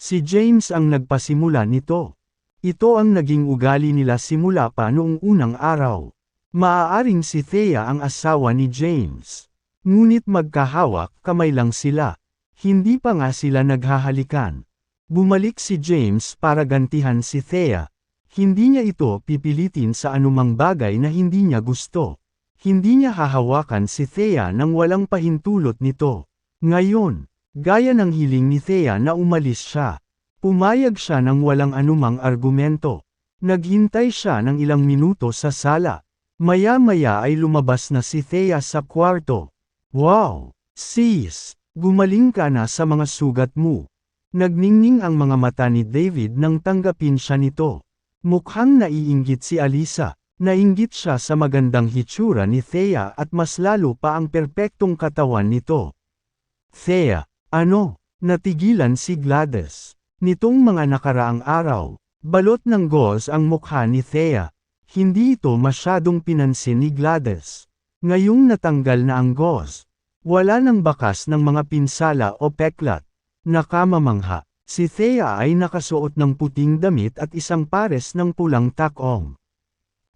Si James ang nagpasimula nito. Ito ang naging ugali nila simula pa noong unang araw. Maaaring si Thea ang asawa ni James. Ngunit magkahawak kamay lang sila. Hindi pa nga sila naghahalikan. Bumalik si James para gantihan si Thea. Hindi niya ito pipilitin sa anumang bagay na hindi niya gusto. Hindi niya hahawakan si Thea nang walang pahintulot nito. Ngayon, gaya ng hiling ni Thea na umalis siya. Pumayag siya ng walang anumang argumento. Naghintay siya ng ilang minuto sa sala. Maya-maya ay lumabas na si Thea sa kwarto. Wow! Sis! Gumaling ka na sa mga sugat mo. Nagningning ang mga mata ni David nang tanggapin siya nito. Mukhang naiinggit si Alisa. Nainggit siya sa magandang hitsura ni Thea at mas lalo pa ang perpektong katawan nito. Thea, ano? Natigilan si Gladys. Nitong mga nakaraang araw, balot ng gauze ang mukha ni Thea. Hindi ito masyadong pinansin ni Gladys. Ngayong natanggal na ang gauze, wala nang bakas ng mga pinsala o peklat. Nakamamangha, si Thea ay nakasuot ng puting damit at isang pares ng pulang takong.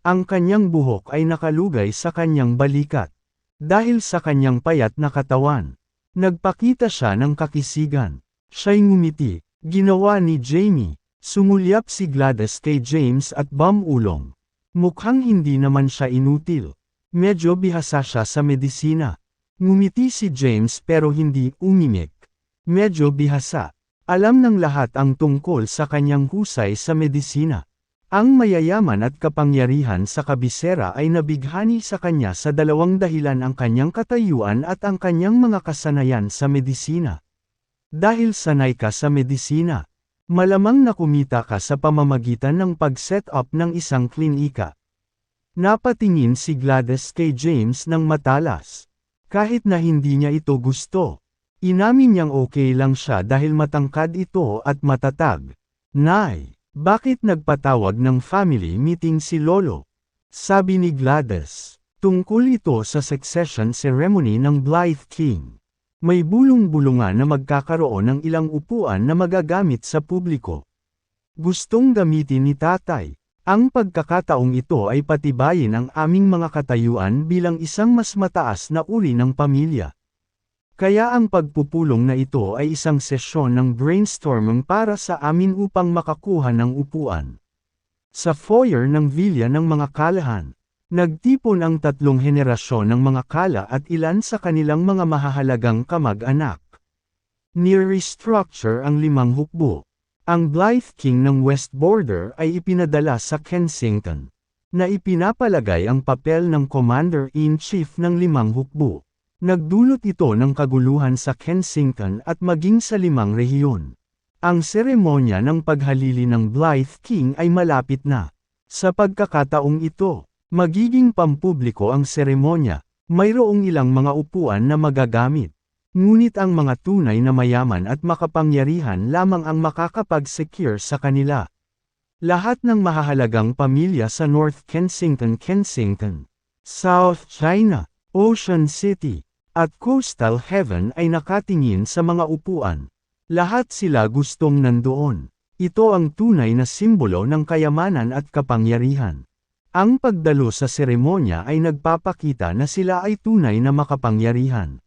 Ang kanyang buhok ay nakalugay sa kanyang balikat. Dahil sa kanyang payat na katawan, nagpakita siya ng kakisigan. Siya'y ngumiti, ginawa ni Jamie. Sumulyap si Gladys kay James at bumulong. Mukhang hindi naman siya inutil. Medyo bihasa siya sa medisina. Ngumiti si James pero hindi umimik. Medyo bihasa. Alam ng lahat ang tungkol sa kanyang husay sa medisina. Ang mayayaman at kapangyarihan sa kabisera ay nabighani sa kanya sa dalawang dahilan: ang kanyang katayuan at ang kanyang mga kasanayan sa medisina. Dahil sanay ka sa medisina, malamang na kumita ka sa pamamagitan ng pag-set up ng isang klinika. Napatingin si Gladys kay James ng matalas. Kahit na hindi niya ito gusto. Inamin niyang okay lang siya dahil matangkad ito at matatag. Nay, bakit nagpatawag ng family meeting si Lolo? Sabi ni Gladys. Tungkol ito sa succession ceremony ng Blythe King. May bulong-bulungan na magkakaroon ng ilang upuan na magagamit sa publiko. Gustong gamitin ni tatay. Ang pagkakataong ito ay patibayin ang aming mga katayuan bilang isang mas mataas na uri ng pamilya. Kaya ang pagpupulong na ito ay isang sesyon ng brainstorming para sa amin upang makakuha ng upuan. Sa foyer ng villa ng mga Callahan, nagtipon ang tatlong henerasyon ng mga Calla at ilan sa kanilang mga mahahalagang kamag-anak. Ni-restructure ang 5 hukbo. Ang Blythe King ng West Border ay ipinadala sa Kensington, na ipinapalagay ang papel ng Commander-in-Chief ng 5 hukbo. Nagdulot ito ng kaguluhan sa Kensington at maging sa 5 rehiyon. Ang seremonya ng paghalili ng Blythe King ay malapit na. Sa pagkakataong ito, magiging pampubliko ang seremonya, mayroong ilang mga upuan na magagamit. Ngunit ang mga tunay na mayaman at makapangyarihan lamang ang makakapag-secure sa kanila. Lahat ng mahahalagang pamilya sa North Kensington, South China, Ocean City, at Coastal Heaven ay nakatingin sa mga upuan. Lahat sila gustong nandoon. Ito ang tunay na simbolo ng kayamanan at kapangyarihan. Ang pagdalo sa seremonya ay nagpapakita na sila ay tunay na makapangyarihan.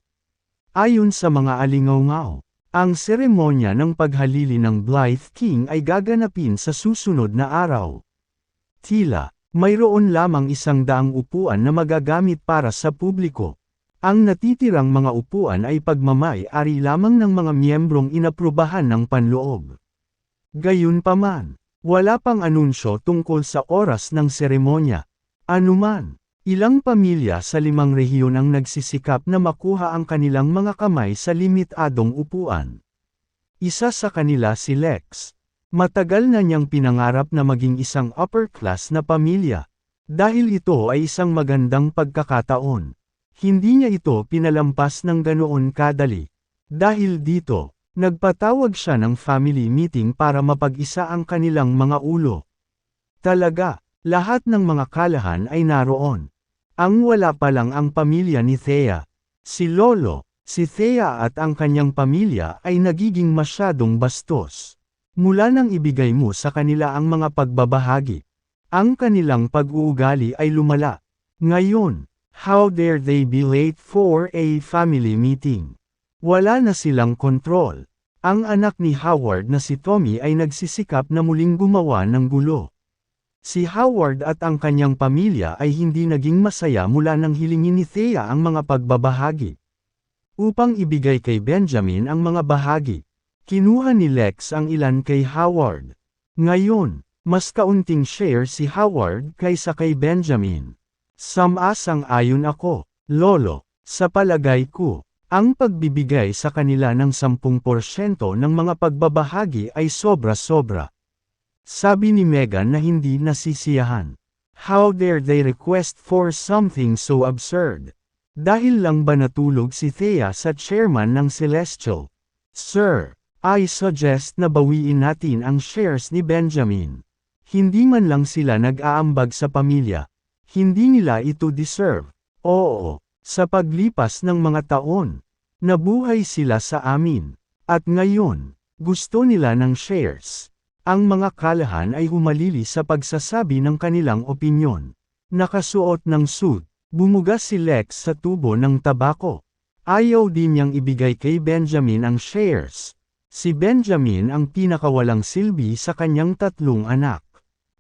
Ayon sa mga alingaw-ngaw, ang seremonya ng paghalili ng Blythe King ay gaganapin sa susunod na araw. Tila, mayroon lamang 100 upuan na magagamit para sa publiko. Ang natitirang mga upuan ay pagmamay-ari lamang ng mga miyembrong inaprubahan ng panloob. Gayunpaman, wala pang anunsyo tungkol sa oras ng seremonya. Anuman, ilang pamilya sa 5 rehiyon ang nagsisikap na makuha ang kanilang mga kamay sa limitadong upuan. Isa sa kanila si Lex. Matagal na niyang pinangarap na maging isang upper-class na pamilya. Dahil ito ay isang magandang pagkakataon. Hindi niya ito pinalampas ng ganoon kadali. Dahil dito, nagpatawag siya ng family meeting para mapag-isa ang kanilang mga ulo. Talaga, lahat ng mga Callahan ay naroon. Ang wala pa lang ang pamilya ni Thea. Si Lolo, si Thea at ang kanyang pamilya ay nagiging masyadong bastos. Mula nang ibigay mo sa kanila ang mga pagbabahagi, ang kanilang pag-uugali ay lumala. Ngayon, how dare they be late for a family meeting? Wala na silang kontrol. Ang anak ni Howard na si Tommy ay nagsisikap na muling gumawa ng gulo. Si Howard at ang kanyang pamilya ay hindi naging masaya mula nang hilingin ni Thea ang mga pagbabahagi. Upang ibigay kay Benjamin ang mga bahagi, kinuha ni Lex ang ilan kay Howard. Ngayon, mas kaunting share si Howard kaysa kay Benjamin. Sang-ayon ako, Lolo, sa palagay ko. Ang pagbibigay sa kanila ng 10% ng mga pagbabahagi ay sobra-sobra. Sabi ni Megan na hindi nasisiyahan. How dare they request for something so absurd? Dahil lang ba natulog si Thea sa chairman ng Celestial? Sir, I suggest na bawiin natin ang shares ni Benjamin. Hindi man lang sila nag-aambag sa pamilya. Hindi nila ito deserve. Oo. Sa paglipas ng mga taon, nabuhay sila sa amin. At ngayon, gusto nila ng shares. Ang mga Callahan ay humalili sa pagsasabi ng kanilang opinyon. Nakasuot ng suit, bumuga si Lex sa tubo ng tabako. Ayaw din niyang ibigay kay Benjamin ang shares. Si Benjamin ang pinakawalang silbi sa kanyang 3 anak.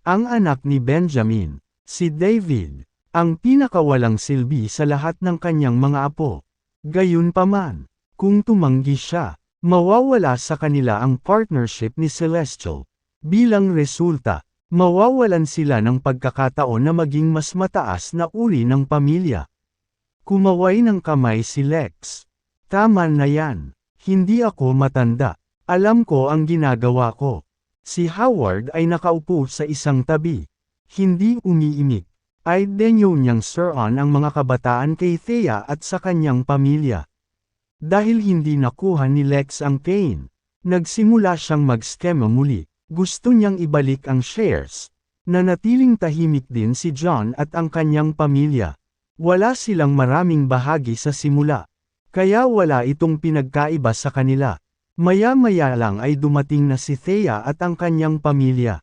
Ang anak ni Benjamin, si David, ang pinakawalang silbi sa lahat ng kanyang mga apo. Gayunpaman, kung tumanggi siya, Mawawala sa kanila ang partnership ni Celestial. Bilang resulta, mawawalan sila ng pagkakataon na maging mas mataas na uri ng pamilya. Kumaway ng kamay si Lex. Tama na yan. Hindi ako matanda. Alam ko ang ginagawa ko. Si Howard ay nakaupo sa isang tabi. Hindi umiimik. Ay denyo niyang suron ang mga kabataan kay Thea at sa kanyang pamilya. Dahil hindi nakuha ni Lex ang pain, nagsimula siyang mag-skema muli. Gusto niyang ibalik ang shares. Nanatiling tahimik din si John at ang kanyang pamilya. Wala silang maraming bahagi sa simula. Kaya wala itong pinagkaiba sa kanila. Maya-maya lang ay dumating na si Thea at ang kanyang pamilya.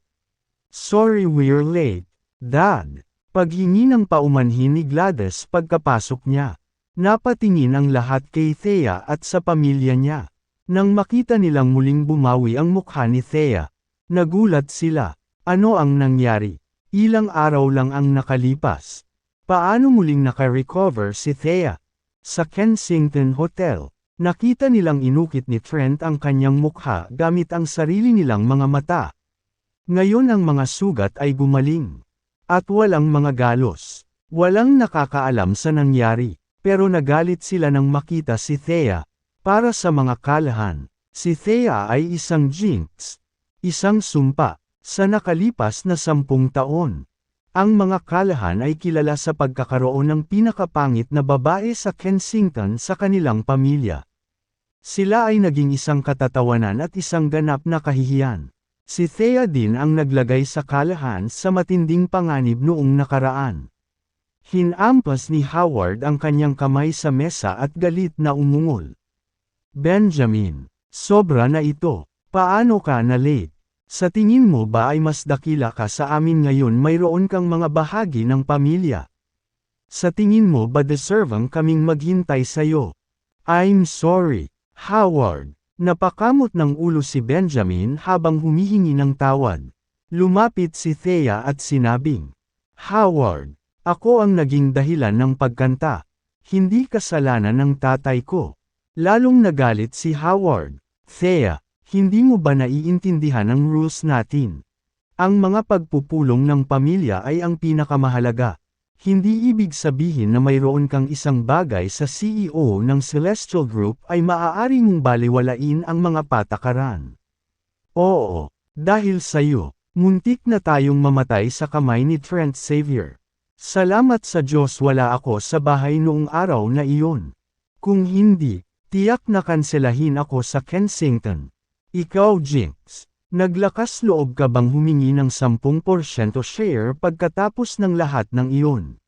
Sorry we're late, Dad. Paghingi ng paumanhin ni Gladys pagkapasok niya. Napatingin ang lahat kay Thea at sa pamilya niya. Nang makita nilang muling bumawi ang mukha ni Thea, nagulat sila. Ano ang nangyari? Ilang araw lang ang nakalipas. Paano muling naka-recover si Thea? Sa Kensington Hotel, nakita nilang inukit ni Trent ang kanyang mukha gamit ang sarili nilang mga mata. Ngayon ang mga sugat ay gumaling. At walang mga galos. Walang nakakaalam sa nangyari. Pero nagalit sila nang makita si Thea. Para sa mga kalahan, si Thea ay isang jinx. Isang sumpa. Sa nakalipas na 10 taon. Ang mga kalahan ay kilala sa pagkakaroon ng pinakapangit na babae sa Kensington sa kanilang pamilya. Sila ay naging isang katatawanan at isang ganap na kahihiyan. Si Thea din ang naglagay sa kalahan sa matinding panganib noong nakaraan. Hinampas ni Howard ang kanyang kamay sa mesa at galit na umungol. Benjamin, sobra na ito. Paano ka na late? Sa tingin mo ba ay mas dakila ka sa amin ngayon mayroon kang mga bahagi ng pamilya? Sa tingin mo ba deserve kaming maghintay sa'yo? I'm sorry, Howard. Napakamot ng ulo si Benjamin habang humihingi ng tawad. Lumapit si Thea at sinabing, Howard, ako ang naging dahilan ng pagkanta. Hindi kasalanan ng tatay ko. Lalong nagalit si Howard. Thea, hindi mo ba naiintindihan ang rules natin? Ang mga pagpupulong ng pamilya ay ang pinakamahalaga. Hindi ibig sabihin na mayroon kang isang bagay sa CEO ng Celestial Group ay maaari mong baliwalain ang mga patakaran. Oo, dahil sa'yo, muntik na tayong mamatay sa kamay ni Trent Xavier. Salamat sa Diyos wala ako sa bahay noong araw na iyon. Kung hindi, tiyak na kanselahin ako sa Kensington. Ikaw Jinx, naglakas loob ka bang humingi ng 10% share pagkatapos ng lahat ng iyon?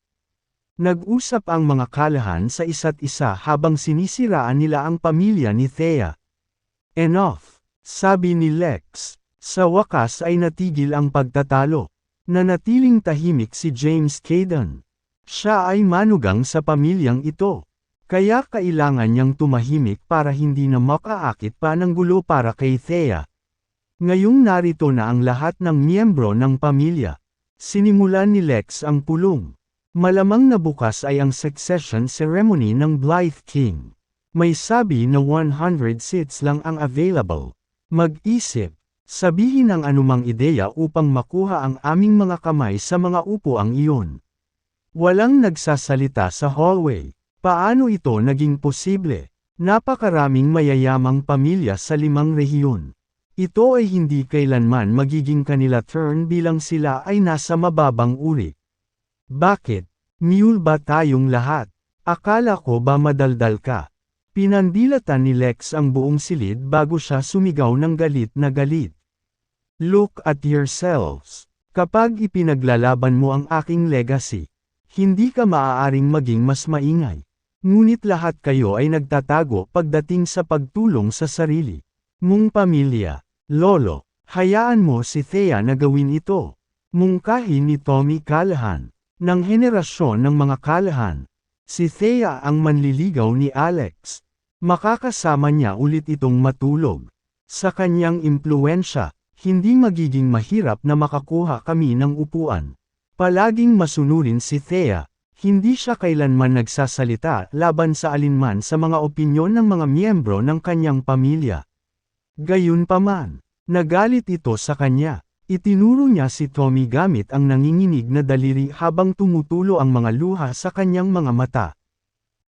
Nag-usap ang mga kalahan sa isa't isa habang sinisiraan nila ang pamilya ni Thea. Enough, sabi ni Lex. Sa wakas ay natigil ang pagtatalo. Nanatiling tahimik si James Caden. Siya ay manugang sa pamilyang ito. Kaya kailangan niyang tumahimik para hindi na makaakit pa ng gulo para kay Thea. Ngayong narito na ang lahat ng miyembro ng pamilya. Sinimulan ni Lex ang pulong. Malamang na bukas ay ang succession ceremony ng Blythe King. May sabi na 100 seats lang ang available. Mag-isip, sabihin ang anumang ideya upang makuha ang aming mga kamay sa mga upuang iyon. Walang nagsasalita sa hallway. Paano ito naging posible? Napakaraming mayayamang pamilya sa 5 rehiyon. Ito ay hindi kailanman magiging kanila turn bilang sila ay nasa mababang uri. Bakit? Mule ba tayong lahat? Akala ko ba madaldal ka? Pinandilatan ni Lex ang buong silid bago siya sumigaw ng galit na galit. Look at yourselves. Kapag ipinaglalaban mo ang aking legacy, hindi ka maaaring maging mas maingay. Ngunit lahat kayo ay nagtatago pagdating sa pagtulong sa sarili mong pamilya. Lolo, hayaan mo si Thea na gawin ito. Mungkahi ni Tommy Callahan. Ng henerasyon ng mga Callahan. Si Thea ang manliligaw ni Alex. Makakasama niya ulit itong matulog. Sa kanyang impluwensya, hindi magiging mahirap na makakuha kami ng upuan. Palaging masunurin si Thea. Hindi siya kailanman nagsasalita laban sa alinman sa mga opinyon ng mga miyembro ng kanyang pamilya. Gayunpaman, nagalit ito sa kanya. Itinuro niya si Tommy gamit ang nanginginig na daliri habang tumutulo ang mga luha sa kanyang mga mata.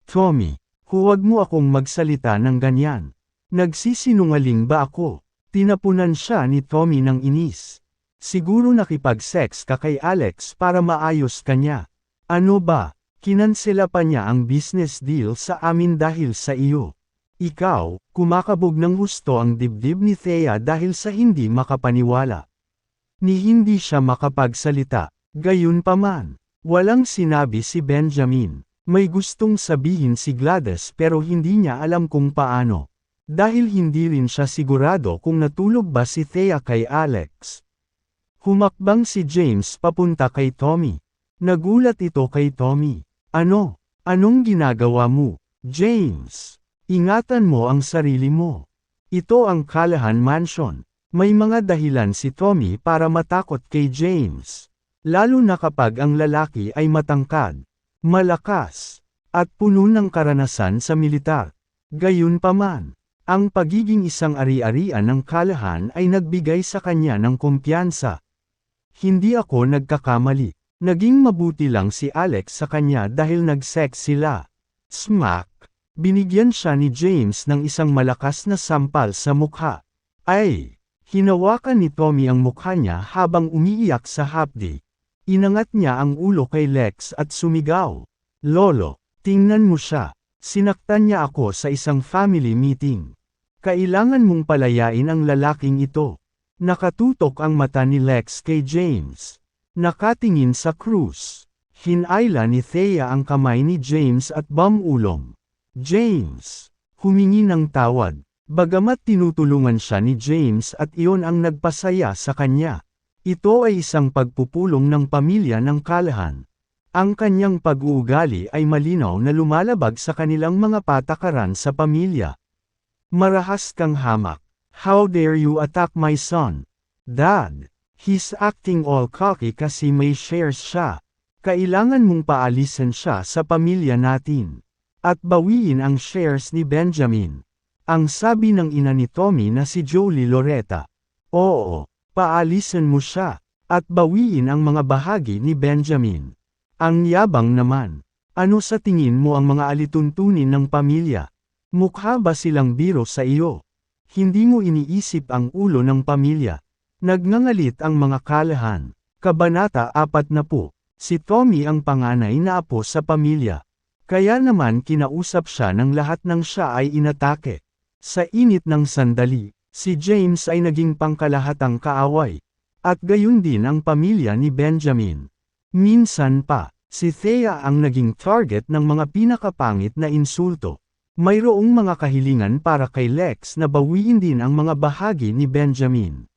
Tommy, huwag mo akong magsalita ng ganyan. Nagsisinungaling ba ako? Tinapunan siya ni Tommy ng inis. Siguro nakipag-sex ka kay Alex para maayos ka niya. Ano ba? Kinansela pa niya ang business deal sa amin dahil sa iyo. Ikaw, kumakabog ng husto ang dibdib ni Thea dahil sa hindi makapaniwala. Ni hindi siya makapagsalita. Gayunpaman, walang sinabi si Benjamin. May gustong sabihin si Gladys pero hindi niya alam kung paano. Dahil hindi rin siya sigurado kung natulog ba si Thea kay Alex. Humakbang si James papunta kay Tommy. Nagulat ito kay Tommy. Ano? Anong ginagawa mo, James? Ingatan mo ang sarili mo. Ito ang Callahan Mansion. May mga dahilan si Tommy para matakot kay James. Lalo na kapag ang lalaki ay matangkad, malakas, at puno ng karanasan sa militar. Gayunpaman, ang pagiging isang ari-arian ng Callahan ay nagbigay sa kanya ng kumpiyansa. Hindi ako nagkakamali. Naging mabuti lang si Alex sa kanya dahil nag-sex sila. Smack! Binigyan siya ni James ng isang malakas na sampal sa mukha. Ay! Hinawakan ni Tommy ang mukha niya habang umiiyak sa hapdi. Inangat niya ang ulo kay Lex at sumigaw. Lolo, tingnan mo siya. Sinaktan niya ako sa isang family meeting. Kailangan mong palayain ang lalaking ito. Nakatutok ang mata ni Lex kay James. Nakatingin sa krus. Hinayla ni Thea ang kamay ni James at bumulong. James, humingi ng tawad. Bagamat tinutulungan siya ni James at iyon ang nagpasaya sa kanya. Ito ay isang pagpupulong ng pamilya ng Callahan. Ang kanyang pag-uugali ay malinaw na lumalabag sa kanilang mga patakaran sa pamilya. Marahas kang hamak. How dare you attack my son? Dad, he's acting all cocky kasi may shares siya. Kailangan mong paalisin siya sa pamilya natin. At bawiin ang shares ni Benjamin. Ang sabi ng ina ni Tommy na si Jolie Loretta. Oo, paalisin mo siya, at bawiin ang mga bahagi ni Benjamin. Ang yabang naman. Ano sa tingin mo ang mga alituntunin ng pamilya? Mukha ba silang biro sa iyo? Hindi mo iniisip ang ulo ng pamilya. Nagngangalit ang mga Callahan. Kabanata 40. Si Tommy ang panganay na apo sa pamilya. Kaya naman kinausap siya ng lahat ng siya ay inatake. Sa init ng sandali, si James ay naging pangkalahatang kaaway. At gayon din ang pamilya ni Benjamin. Minsan pa, si Thea ang naging target ng mga pinakapangit na insulto. Mayroong mga kahilingan para kay Lex na bawiin din ang mga bahagi ni Benjamin.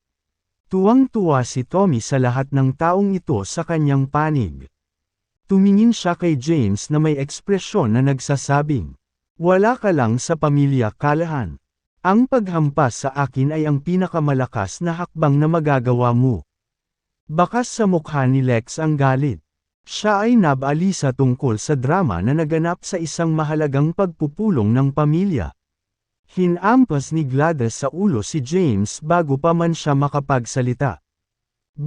Tuwang-tuwa si Tommy sa lahat ng taong ito sa kanyang panig. Tumingin siya kay James na may ekspresyon na nagsasabing, wala ka lang sa pamilya Callahan. Ang paghampas sa akin ay ang pinakamalakas na hakbang na magagawa mo. Bakas sa mukha ni Lex ang galit. Siya ay nabalisa tungkol sa drama na naganap sa isang mahalagang pagpupulong ng pamilya. Hinampas ni Gladys sa ulo si James bago pa man siya makapagsalita. *******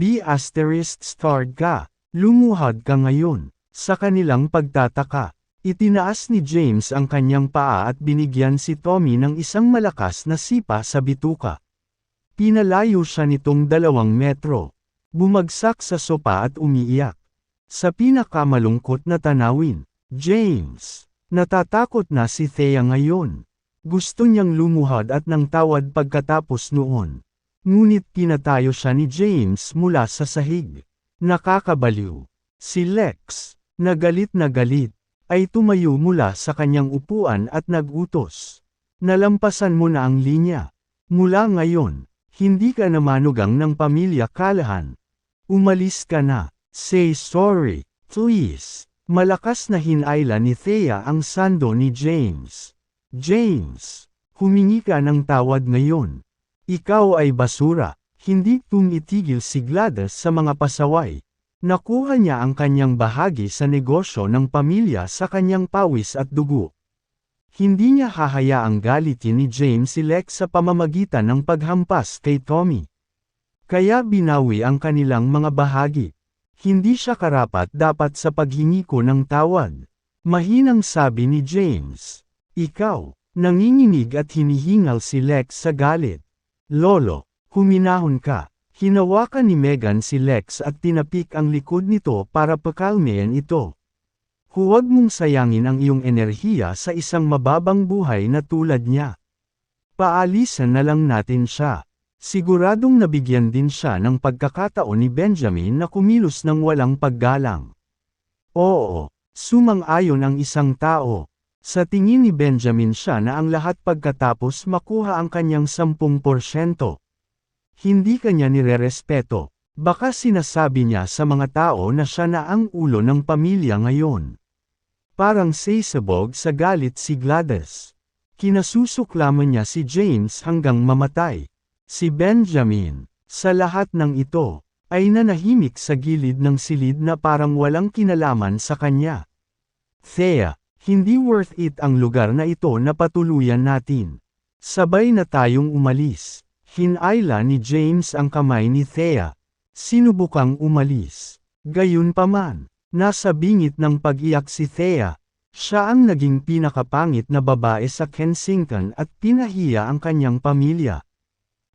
ka, lumuhad ka ngayon. Sa kanilang pagtataka. Itinaas ni James ang kanyang paa at binigyan si Tommy ng isang malakas na sipa sa bituka. Pinalayo siya nitong 2 metro. Bumagsak sa sopa at umiiyak. Sa pinakamalungkot na tanawin, James, natatakot na si Thea ngayon. Gusto niyang lumuhad at nang tawad pagkatapos noon. Ngunit pinatayo siya ni James mula sa sahig. Nakakabaliw. Si Lex, na galit, ay tumayo mula sa kanyang upuan at nag-utos. Nalampasan mo na ang linya. Mula ngayon, hindi ka na manugang ng pamilya Callahan. Umalis ka na. Say sorry, please. Malakas na hinayla ni Thea ang sando ni James. James, humingi ka ng tawad ngayon. Ikaw ay basura. Hindi tumitigil si Gladys sa mga pasaway. Nakuha niya ang kanyang bahagi sa negosyo ng pamilya sa kanyang pawis at dugo. Hindi niya hahayaang galitin ni James si Lex sa pamamagitan ng paghampas kay Tommy. Kaya binawi ang kanilang mga bahagi. Hindi siya karapat-dapat sa paghingi ko ng tawad. Mahinang sabi ni James. Ikaw, nanginginig at hinihingal si Lex sa galit. Lolo, huminahon ka. Hinawakan ni Megan si Lex at tinapik ang likod nito para pakalmayan ito. Huwag mong sayangin ang iyong enerhiya sa isang mababang buhay na tulad niya. Paalisan na lang natin siya. Siguradong nabigyan din siya ng pagkakataon ni Benjamin na kumilos ng walang paggalang. Oo, sumang-ayon ang isang tao. Sa tingin ni Benjamin siya na ang lahat pagkatapos makuha ang kanyang 10%. Hindi kanya nirerespeto. Baka sinasabi niya sa mga tao na siya na ang ulo ng pamilya ngayon. Parang sasabog sa galit si Gladys. Kinasusuklaman niya si James hanggang mamatay. Si Benjamin, sa lahat ng ito, ay nanahimik sa gilid ng silid na parang walang kinalaman sa kanya. Thea, hindi worth it ang lugar na ito na patuluyan natin. Sabay na tayong umalis. Hinayla ni James ang kamay ni Thea. Sinubukang umalis. Gayunpaman, nasa bingit ng pag-iyak si Thea. Siya ang naging pinakapangit na babae sa Kensington at pinahiya ang kanyang pamilya.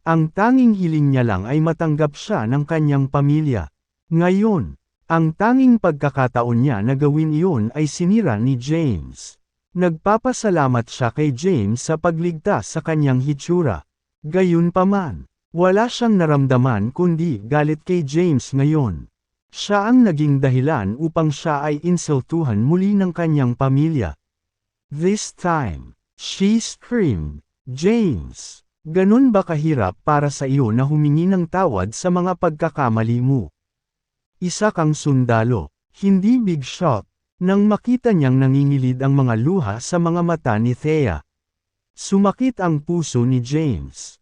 Ang tanging hiling niya lang ay matanggap siya ng kanyang pamilya. Ngayon, ang tanging pagkakataon niya na gawin iyon ay sinira ni James. Nagpapasalamat siya kay James sa pagligtas sa kanyang hitsura. Gayunpaman, wala siyang naramdaman kundi galit kay James ngayon. Siya ang naging dahilan upang siya ay insultuhan muli ng kanyang pamilya. This time, she screamed, James, ganun ba kahirap para sa iyo na humingi ng tawad sa mga pagkakamali mo? Isa kang sundalo, hindi big shot, nang makita niyang nangingilid ang mga luha sa mga mata ni Thea. Sumakit ang puso ni James.